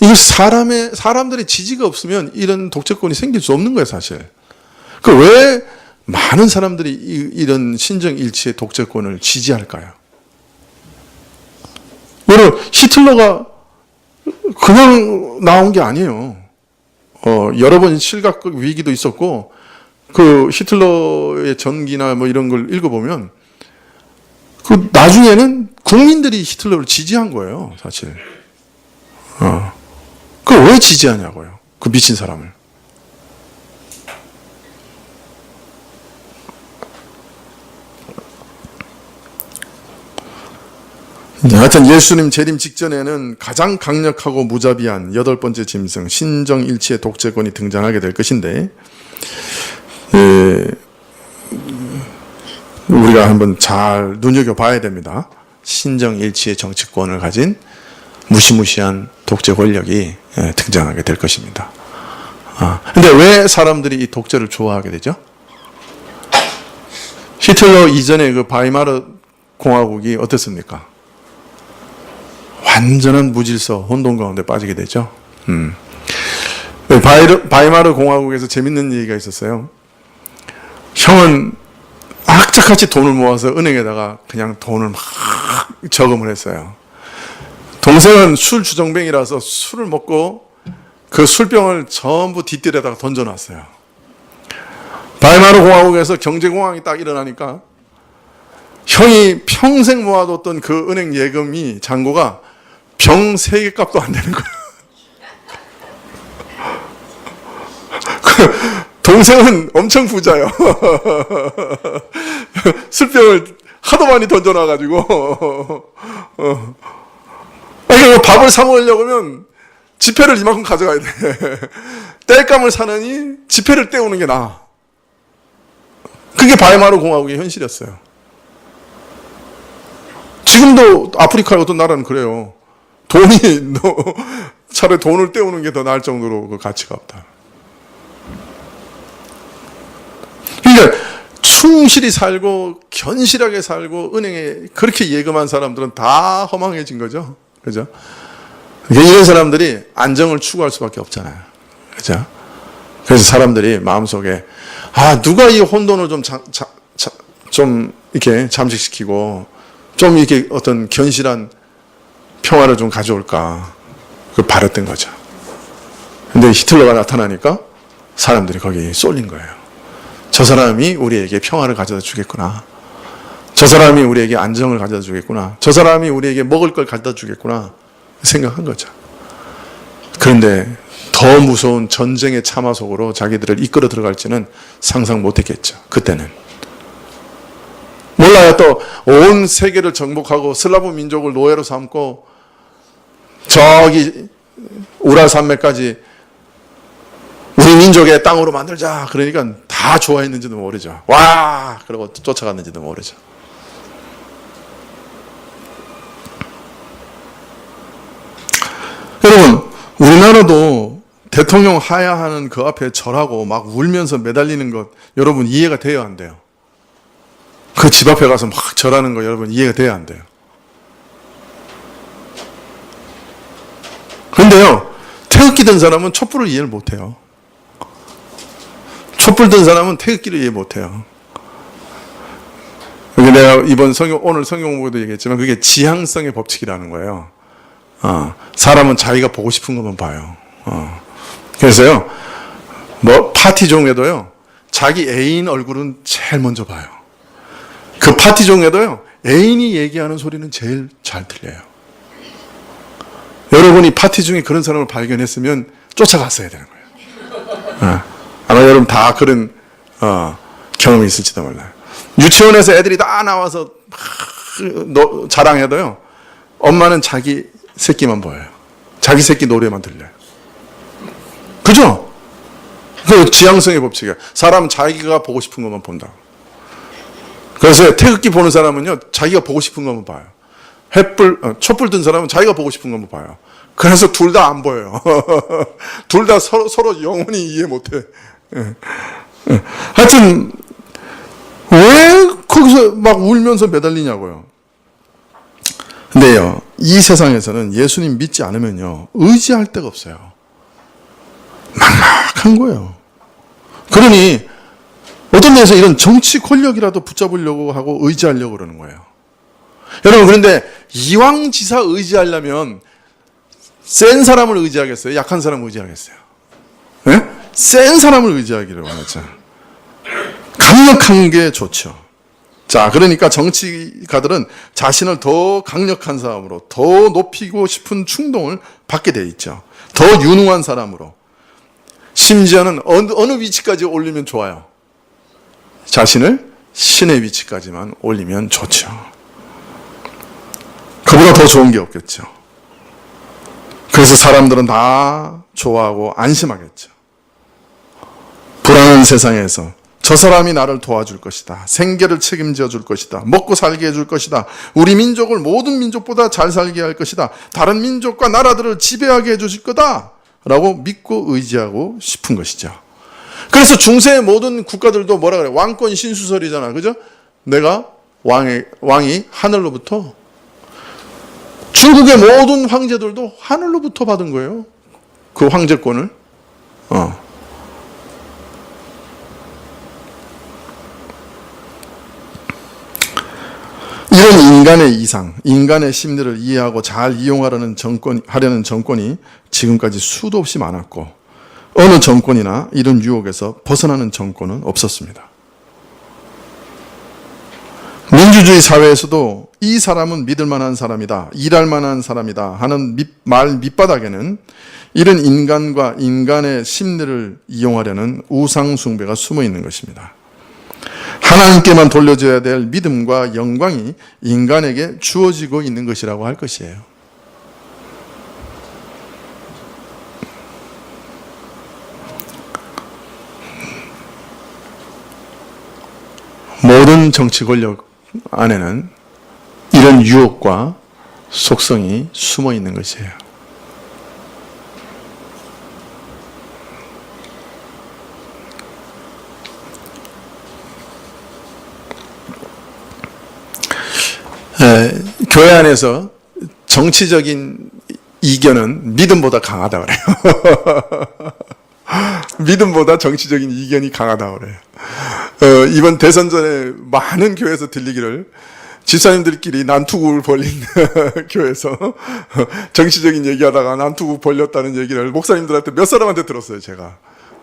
이것이 사람들의 지지가 없으면 이런 독재권이 생길 수 없는 거예요, 사실. 왜 많은 사람들이 이런 신정일치의 독재권을 지지할까요? 여러분, 히틀러가 그냥 나온 게 아니에요. 여러 번 실각적 위기도 있었고, 그 히틀러의 전기나 뭐 이런 걸 읽어보면, 나중에는 국민들이 히틀러를 지지한 거예요, 사실. 그걸 왜 지지하냐고요, 그 미친 사람을. 하여튼 예수님 재림 직전에는 가장 강력하고 무자비한 8번째 짐승 신정일치의 독재권이 등장하게 될 것인데, 우리가 한번 잘 눈여겨봐야 됩니다. 신정일치의 정치권을 가진 무시무시한 독재 권력이 등장하게 될 것입니다. 근데 왜 사람들이 이 독재를 좋아하게 되죠? 히틀러 이전에 그 바이마르 공화국이 어땠습니까? 완전한 무질서, 혼돈 가운데 빠지게 되죠. 바이마르 공화국에서 재밌는 얘기가 있었어요. 형은 악착같이 돈을 모아서 은행에다가 그냥 돈을 막 저금을 했어요. 동생은 술 주정뱅이라서 술을 먹고 그 술병을 전부 뒷뜰에다가 던져놨어요. 바이마르 공화국에서 경제공황이 딱 일어나니까 형이 평생 모아뒀던 그 은행 예금이 잔고가 병 3개 값도 안 되는 거예요. 동생은 엄청 부자요. 술병을 하도 많이 던져놔가지고 밥을 사 먹으려고 하면 지폐를 이만큼 가져가야 돼. 땔감을 사느니 지폐를 떼우는 게 나아. 그게 바이마르 공화국의 현실이었어요. 지금도 아프리카의 어떤 나라는 그래요. 차라리 돈을 떼우는 게 더 나을 정도로 그 가치가 없다. 그러니까 충실히 살고 견실하게 살고 은행에 그렇게 예금한 사람들은 다 허망해진 거죠. 그죠? 이런 사람들이 안정을 추구할 수밖에 없잖아요. 그죠? 그래서 사람들이 마음속에 누가 이 혼돈을 좀 이렇게 잠식시키고 좀 이렇게 어떤 견실한 평화를 좀 가져올까 그걸 바랬던 거죠. 근데 히틀러가 나타나니까 사람들이 거기에 쏠린 거예요. 저 사람이 우리에게 평화를 가져다 주겠구나. 저 사람이 우리에게 안정을 가져다 주겠구나. 저 사람이 우리에게 먹을 걸 가져다 주겠구나 생각한 거죠. 그런데 더 무서운 전쟁의 참화 속으로 자기들을 이끌어 들어갈지는 상상 못했겠죠. 그때는. 몰라요. 또 온 세계를 정복하고 슬라브 민족을 노예로 삼고 저기 우랄 산맥까지 우리 민족의 땅으로 만들자. 그러니까 다 좋아했는지도 모르죠. 와! 그러고 쫓아갔는지도 모르죠. 여러분, 우리나라도 대통령 하야하는 그 앞에 절하고 막 울면서 매달리는 것 여러분 이해가 돼야 안 돼요. 그 집 앞에 가서 막 절하는 거 여러분 이해가 돼야 안 돼요. 그런데요, 태극기 든 사람은 촛불을 이해를 못해요. 촛불 든 사람은 태극기를 이해 못해요. 내가 오늘 성경 공부도 얘기했지만 그게 지향성의 법칙이라는 거예요. 사람은 자기가 보고 싶은 것만 봐요. 그래서요, 파티 중에도요, 자기 애인 얼굴은 제일 먼저 봐요. 그 파티 중에도요, 애인이 얘기하는 소리는 제일 잘 들려요. 여러분이 파티 중에 그런 사람을 발견했으면 쫓아갔어야 되는 거예요. 아마 여러분 다 그런 경험이 있을지도 몰라요. 유치원에서 애들이 다 나와서 자랑해도요, 엄마는 자기 새끼만 보여요. 자기 새끼 노래만 들려요. 그죠? 그 지향성의 법칙이에요. 사람은 자기가 보고 싶은 것만 본다. 그래서 태극기 보는 사람은요, 자기가 보고 싶은 것만 봐요. 촛불 든 사람은 자기가 보고 싶은 것만 봐요. 그래서 둘 다 안 보여요. 둘 다 서로 영원히 이해 못해. 하여튼, 왜 거기서 막 울면서 매달리냐고요. 근데요, 이 세상에서는 예수님 믿지 않으면요, 의지할 데가 없어요. 막막한 거예요. 그러니, 어떤 데서 이런 정치 권력이라도 붙잡으려고 하고 의지하려고 그러는 거예요. 여러분, 그런데 이왕지사 의지하려면 센 사람을 의지하겠어요? 약한 사람을 의지하겠어요? 네? 센 사람을 의지하기로 하죠. 강력한 게 좋죠. 자, 그러니까 정치가들은 자신을 더 강력한 사람으로, 더 높이고 싶은 충동을 받게 돼 있죠. 더 유능한 사람으로. 심지어는 어느 위치까지 올리면 좋아요? 자신을 신의 위치까지만 올리면 좋죠. 그보다 더 좋은 게 없겠죠. 그래서 사람들은 다 좋아하고 안심하겠죠. 불안한 세상에서 저 사람이 나를 도와줄 것이다. 생계를 책임져 줄 것이다. 먹고 살게 해줄 것이다. 우리 민족을 모든 민족보다 잘 살게 할 것이다. 다른 민족과 나라들을 지배하게 해주실 거다. 라고 믿고 의지하고 싶은 것이죠. 그래서 중세의 모든 국가들도 뭐라 그래요? 왕권 신수설이잖아. 그죠? 내가 왕이 하늘로부터, 중국의 모든 황제들도 하늘로부터 받은 거예요. 그 황제권을. 이런 인간의 이상, 인간의 심리를 이해하고 잘 이용하려는 정권이 지금까지 수도 없이 많았고, 어느 정권이나 이런 유혹에서 벗어나는 정권은 없었습니다. 민주주의 사회에서도 이 사람은 믿을 만한 사람이다, 일할 만한 사람이다 하는 말 밑바닥에는 이런 인간과 인간의 심리를 이용하려는 우상 숭배가 숨어 있는 것입니다. 하나님께만 돌려줘야 될 믿음과 영광이 인간에게 주어지고 있는 것이라고 할 것이에요. 모든 정치 권력 안에는 이런 유혹과 속성이 숨어 있는 것이에요. 교회 안에서 정치적인 이견은 믿음보다 강하다 그래요. 믿음보다 정치적인 이견이 강하다 그래요. 이번 대선 전에 많은 교회에서 들리기를 집사님들끼리 난투극을 벌린 교회에서 정치적인 얘기하다가 난투극 벌렸다는 얘기를 목사님들한테 몇 사람한테 들었어요. 제가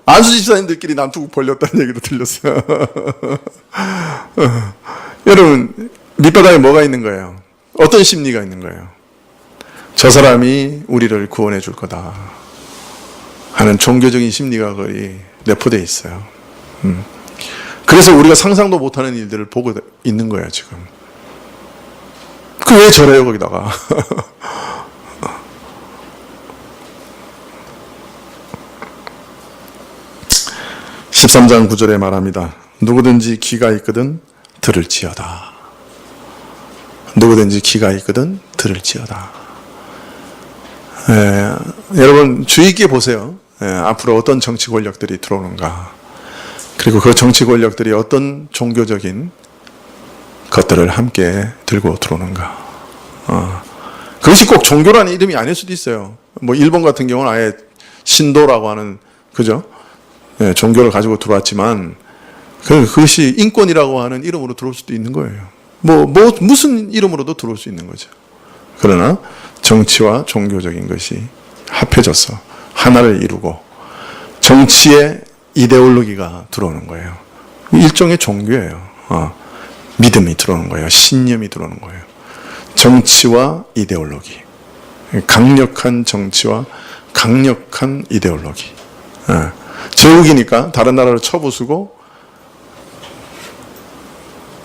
안수 집사님들끼리 난투극 벌렸다는 얘기도 들렸어요. 여러분, 밑바닥에 뭐가 있는 거예요? 어떤 심리가 있는 거예요? 저 사람이 우리를 구원해 줄 거다 하는 종교적인 심리가 거의 내포되어 있어요. 그래서 우리가 상상도 못하는 일들을 보고 있는 거예요, 지금. 그 왜 저래요, 거기다가. 13장 9절에 말합니다. 누구든지 귀가 있거든 들을지어다. 누구든지 귀가 있거든 들을지어다. 여러분 주의 있게 보세요. 앞으로 어떤 정치 권력들이 들어오는가. 그리고 그 정치 권력들이 어떤 종교적인 것들을 함께 들고 들어오는가. 그것이 꼭 종교라는 이름이 아닐 수도 있어요. 뭐 일본 같은 경우는 아예 신도라고 하는 그죠? 종교를 가지고 들어왔지만 그것이 인권이라고 하는 이름으로 들어올 수도 있는 거예요. 무슨 이름으로도 들어올 수 있는 거죠. 그러나 정치와 종교적인 것이 합해져서 하나를 이루고 정치의 이데올로기가 들어오는 거예요. 일종의 종교예요. 믿음이 들어오는 거예요. 신념이 들어오는 거예요. 정치와 이데올로기. 강력한 정치와 강력한 이데올로기. 제국이니까 다른 나라를 쳐부수고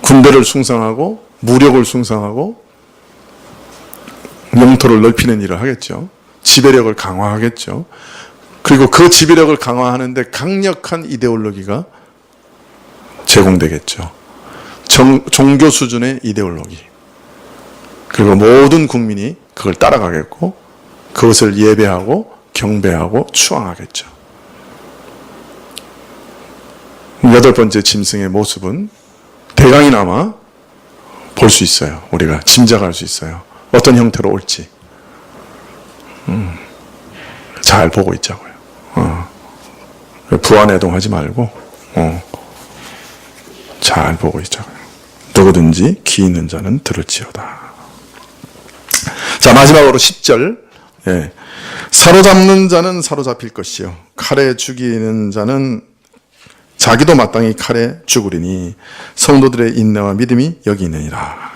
군대를 숭상하고 무력을 숭상하고 영토를 넓히는 일을 하겠죠. 지배력을 강화하겠죠. 그리고 그 지배력을 강화하는데 강력한 이데올로기가 제공되겠죠. 종교 수준의 이데올로기. 그리고 모든 국민이 그걸 따라가겠고 그것을 예배하고 경배하고 추앙하겠죠. 여덟 번째 짐승의 모습은 대강이나마 볼 수 있어요. 우리가 짐작할 수 있어요. 어떤 형태로 올지. 잘 보고 있자고요. 부안해동하지 말고 잘 보고 있자고요. 누구든지 귀 있는 자는 들을지어다. 자, 마지막으로 10절. 사로잡는 자는 사로잡힐 것이요 칼에 죽이는 자는 자기도 마땅히 칼에 죽으리니 성도들의 인내와 믿음이 여기 있느니라.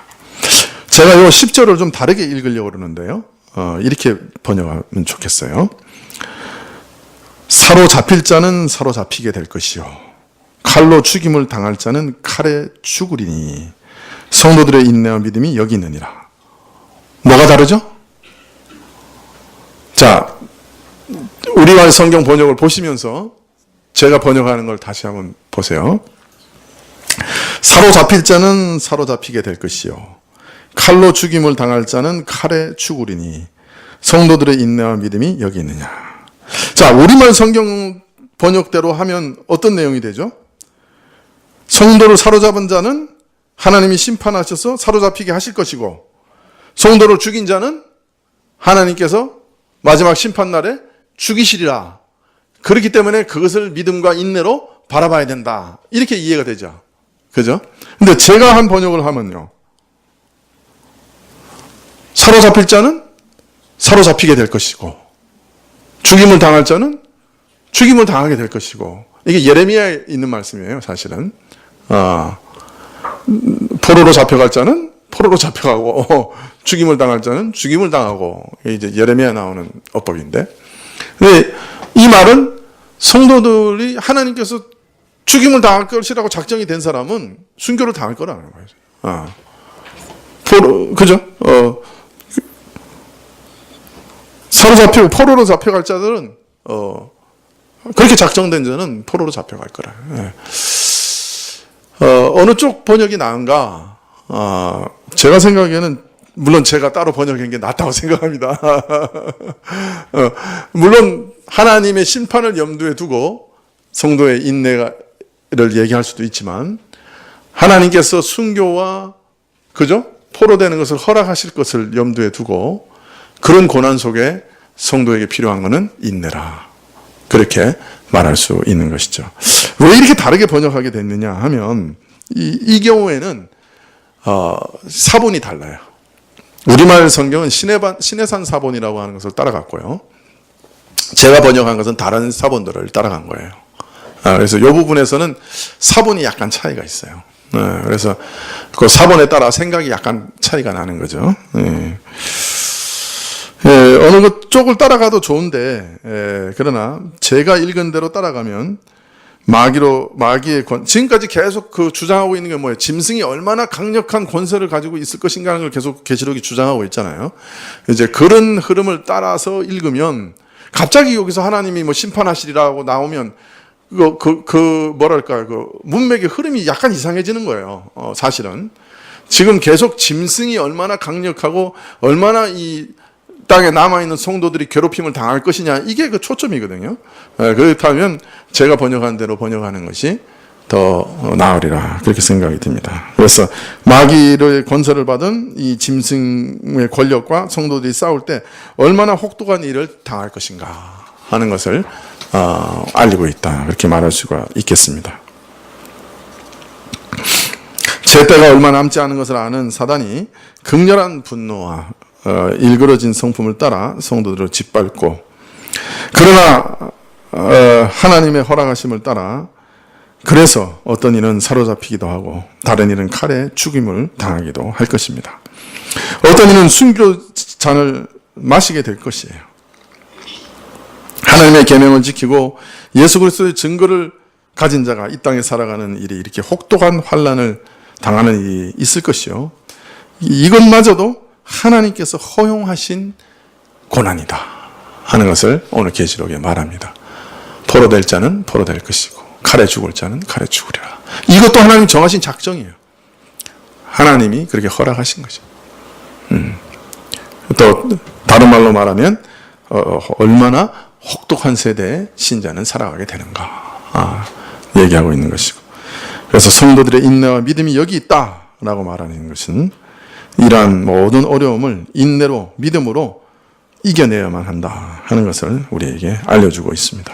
제가 이 10절을 좀 다르게 읽으려고 그러는데요. 이렇게 번역하면 좋겠어요. 사로잡힐 자는 사로잡히게 될 것이요 칼로 죽임을 당할 자는 칼에 죽으리니 성도들의 인내와 믿음이 여기 있느니라. 뭐가 다르죠? 자, 우리말 성경 번역을 보시면서 제가 번역하는 걸 다시 한번 보세요. 사로잡힐 자는 사로잡히게 될 것이요 칼로 죽임을 당할 자는 칼에 죽으리니 성도들의 인내와 믿음이 여기 있느냐. 자, 우리말 성경 번역대로 하면 어떤 내용이 되죠? 성도를 사로잡은 자는 하나님이 심판하셔서 사로잡히게 하실 것이고 성도를 죽인 자는 하나님께서 마지막 심판날에 죽이시리라. 그렇기 때문에 그것을 믿음과 인내로 바라봐야 된다. 이렇게 이해가 되죠. 그죠? 근데 제가 한 번역을 하면요. 사로잡힐 자는 사로잡히게 될 것이고 죽임을 당할 자는 죽임을 당하게 될 것이고 이게 예레미야에 있는 말씀이에요. 사실은. 포로로 잡혀갈 자는 포로로 잡혀가고 죽임을 당할 자는 죽임을 당하고 이제 예레미야에 나오는 어법인데 근데 이 말은 성도들이 하나님께서 죽임을 당할 것이라고 작정이 된 사람은 순교를 당할 거라는 거예요. 그죠? 사로잡히고 포로로 잡혀갈 자들은 그렇게 작정된 자는 포로로 잡혀갈 거라. 어느 쪽 번역이 나은가? 제가 생각에는 물론 제가 따로 번역한 게 낫다고 생각합니다. 물론 하나님의 심판을 염두에 두고 성도의 인내를 얘기할 수도 있지만 하나님께서 순교와 그죠? 포로되는 것을 허락하실 것을 염두에 두고 그런 고난 속에 성도에게 필요한 것은 인내라. 그렇게 말할 수 있는 것이죠. 왜 이렇게 다르게 번역하게 됐느냐 하면 이 경우에는 사본이 달라요. 우리말 성경은 신해산 사본이라고 하는 것을 따라갔고요. 제가 번역한 것은 다른 사본들을 따라간 거예요. 그래서 이 부분에서는 사본이 약간 차이가 있어요. 그래서 그 사본에 따라 생각이 약간 차이가 나는 거죠. 어느 것 쪽을 따라가도 좋은데, 그러나 제가 읽은 대로 따라가면 마귀의 지금까지 계속 그 주장하고 있는 게 뭐예요? 짐승이 얼마나 강력한 권세를 가지고 있을 것인가를 걸 계속 계시록이 주장하고 있잖아요. 이제 그런 흐름을 따라서 읽으면 갑자기 여기서 하나님이 뭐 심판하시리라고 나오면 뭐랄까, 문맥의 흐름이 약간 이상해지는 거예요. 사실은. 지금 계속 짐승이 얼마나 강력하고 얼마나 이 땅에 남아있는 성도들이 괴롭힘을 당할 것이냐, 이게 그 초점이거든요. 그렇다면 제가 번역한 대로 번역하는 것이 더 나으리라, 그렇게 생각이 듭니다. 그래서 마귀의 권세를 받은 이 짐승의 권력과 성도들이 싸울 때 얼마나 혹독한 일을 당할 것인가 하는 것을 알리고 있다, 그렇게 말할 수가 있겠습니다. 제 때가 얼마 남지 않은 것을 아는 사단이 극렬한 분노와 일그러진 성품을 따라 성도들을 짓밟고, 그러나 하나님의 허락하심을 따라 그래서 어떤 일은 사로잡히기도 하고 다른 일은 칼에 죽임을 당하기도 할 것입니다. 어떤 일은 순교잔을 마시게 될 것이에요. 하나님의 계명을 지키고 예수 그리스도의 증거를 가진 자가 이 땅에 살아가는 일이 이렇게 혹독한 환난을 당하는 일이 있을 것이요, 이것마저도 하나님께서 허용하신 고난이다 하는 것을 오늘 계시록에 말합니다. 포로될 자는 포로될 것이고 칼에 죽을 자는 칼에 죽으리라. 이것도 하나님 정하신 작정이에요. 하나님이 그렇게 허락하신 거죠. 또 다른 말로 말하면 얼마나 혹독한 세대의 신자는 살아가게 되는가 얘기하고 있는 것이고, 그래서 성도들의 인내와 믿음이 여기 있다라고 말하는 것은 이러한 모든 어려움을 인내로 믿음으로 이겨내야만 한다 하는 것을 우리에게 알려주고 있습니다.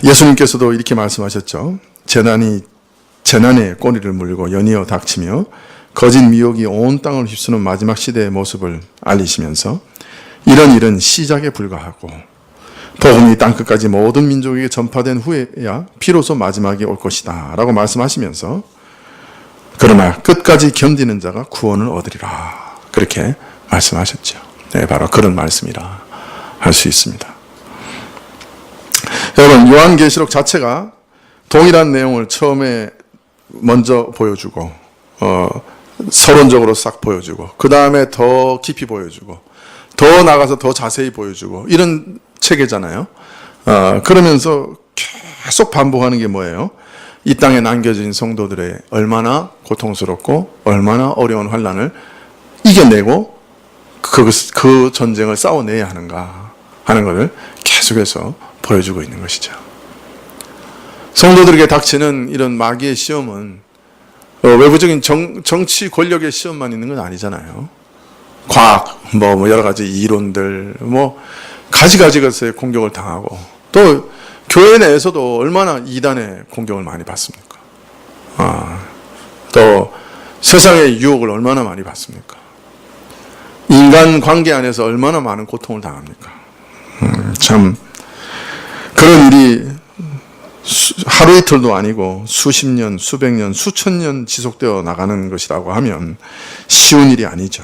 예수님께서도 이렇게 말씀하셨죠. 재난에 꼬리를 물고 연이어 닥치며 거짓 미혹이 온 땅을 휩쓰는 마지막 시대의 모습을 알리시면서 이런 일은 시작에 불과하고 복음이 땅끝까지 모든 민족에게 전파된 후에야 비로소 마지막이 올 것이다 라고 말씀하시면서, 그러나 끝까지 견디는 자가 구원을 얻으리라, 그렇게 말씀하셨죠. 네, 바로 그런 말씀이라 할 수 있습니다. 여러분, 요한계시록 자체가 동일한 내용을 처음에 먼저 보여주고 서론적으로 싹 보여주고 그 다음에 더 깊이 보여주고 더 나가서 더 자세히 보여주고 이런 체계잖아요. 그러면서 계속 반복하는 게 뭐예요? 이 땅에 남겨진 성도들의 얼마나 고통스럽고 얼마나 어려운 환난을 이겨내고 그 전쟁을 싸워내야 하는가 하는 것을 계속해서 보여주고 있는 것이죠. 성도들에게 닥치는 이런 마귀의 시험은 외부적인 정치 권력의 시험만 있는 건 아니잖아요. 과학, 여러 가지 이론들, 가지가지 것에 공격을 당하고, 또 교회 내에서도 얼마나 이단의 공격을 많이 받습니까? 또 세상의 유혹을 얼마나 많이 받습니까? 인간 관계 안에서 얼마나 많은 고통을 당합니까? 참 그런 일이 하루 이틀도 아니고 수십 년, 수백 년, 수천 년 지속되어 나가는 것이라고 하면 쉬운 일이 아니죠.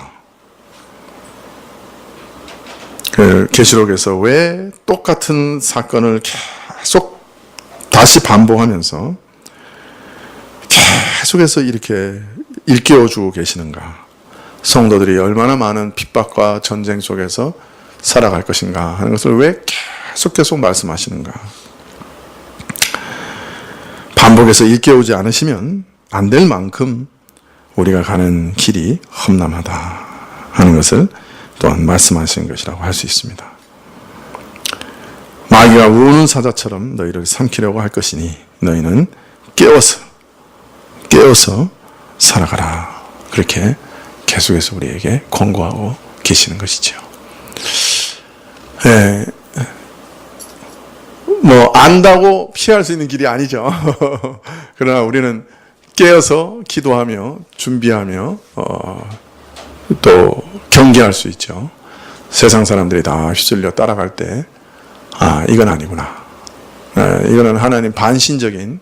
계시록에서 왜 똑같은 사건을 계속 다시 반복하면서 계속해서 이렇게 일깨워주고 계시는가? 성도들이 얼마나 많은 핍박과 전쟁 속에서 살아갈 것인가 하는 것을 왜 계속 말씀하시는가? 반복해서 일깨우지 않으시면 안 될 만큼 우리가 가는 길이 험난하다 하는 것을 또한 말씀하신 것이라고 할 수 있습니다. 마귀가 우는 사자처럼 너희를 삼키려고 할 것이니 너희는 깨어서 살아가라. 그렇게 계속해서 우리에게 권고하고 계시는 것이죠. 안다고 피할 수 있는 길이 아니죠. 그러나 우리는 깨어서 기도하며 준비하며 또 경계할 수 있죠. 세상 사람들이 다 휘둘려 따라갈 때 이건 아니구나. 이거는 하나님 반신적인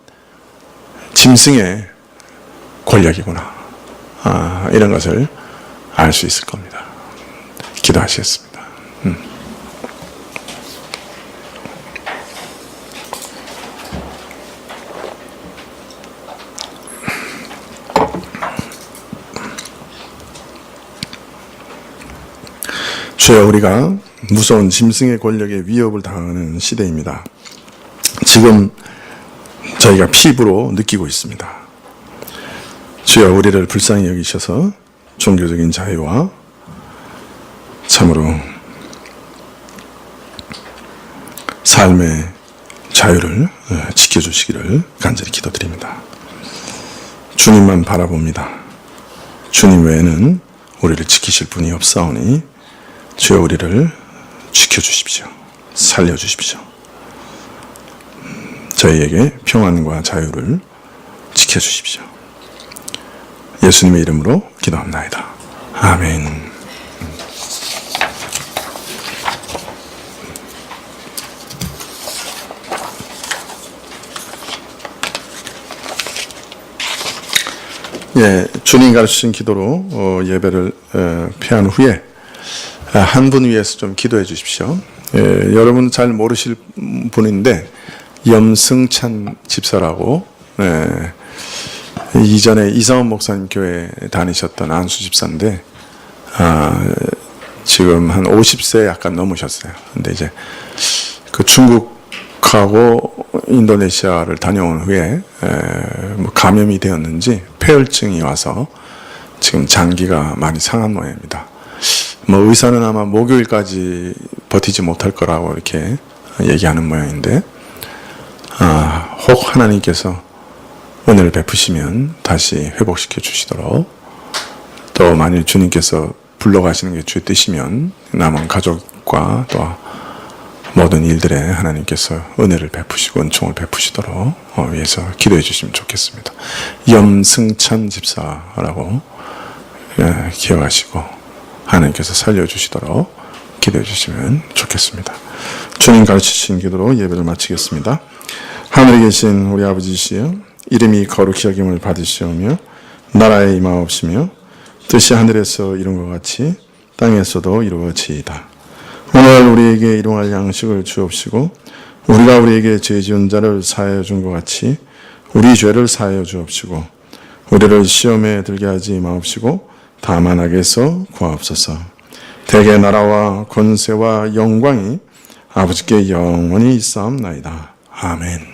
짐승의 권력이구나. 이런 것을 알 수 있을 겁니다. 기도하시겠습니다. 주여, 우리가 무서운 짐승의 권력에 위협을 당하는 시대입니다. 지금 저희가 피부로 느끼고 있습니다. 주여, 우리를 불쌍히 여기셔서 종교적인 자유와 참으로 삶의 자유를 지켜주시기를 간절히 기도드립니다. 주님만 바라봅니다. 주님 외에는 우리를 지키실 분이 없사오니 주여, 우리를 지켜주십시오. 살려주십시오. 저희에게 평안과 자유를 지켜주십시오. 예수님의 이름으로 기도합나이다. 아멘. 주님 가르치신 기도로 예배를 피한 후에 한 분 위해서 좀 기도해 주십시오. 여러분 잘 모르실 분인데 염승찬 집사라고 이전에 이상원 목사님 교회 다니셨던 안수 집사인데 지금 한 50세 약간 넘으셨어요. 근데 이제 그 중국하고 인도네시아를 다녀온 후에 감염이 되었는지 폐혈증이 와서 지금 장기가 많이 상한 모양입니다. 의사는 아마 목요일까지 버티지 못할 거라고 이렇게 얘기하는 모양인데 혹 하나님께서 은혜를 베푸시면 다시 회복시켜 주시도록, 또 만일 주님께서 불러가시는 게 주의 뜻이면 남은 가족과 또 모든 일들에 하나님께서 은혜를 베푸시고 은총을 베푸시도록 위해서 기도해 주시면 좋겠습니다. 염승찬 집사라고 기억하시고 하나님께서 살려주시도록 기도해 주시면 좋겠습니다. 주님 가르치신 기도로 예배를 마치겠습니다. 하늘에 계신 우리 아버지시여, 이름이 거룩히 여김을 받으시오며 나라에 임하옵시며 뜻이 하늘에서 이룬 것 같이 땅에서도 이루어지이다. 오늘 우리에게 일용할 양식을 주옵시고 우리가 우리에게 죄 지은 자를 사하여 준 것 같이 우리 죄를 사하여 주옵시고 우리를 시험에 들게 하지 마옵시고 다만 악에서 구하옵소서. 대개 나라와 권세와 영광이 아버지께 영원히 있사옵나이다. 아멘.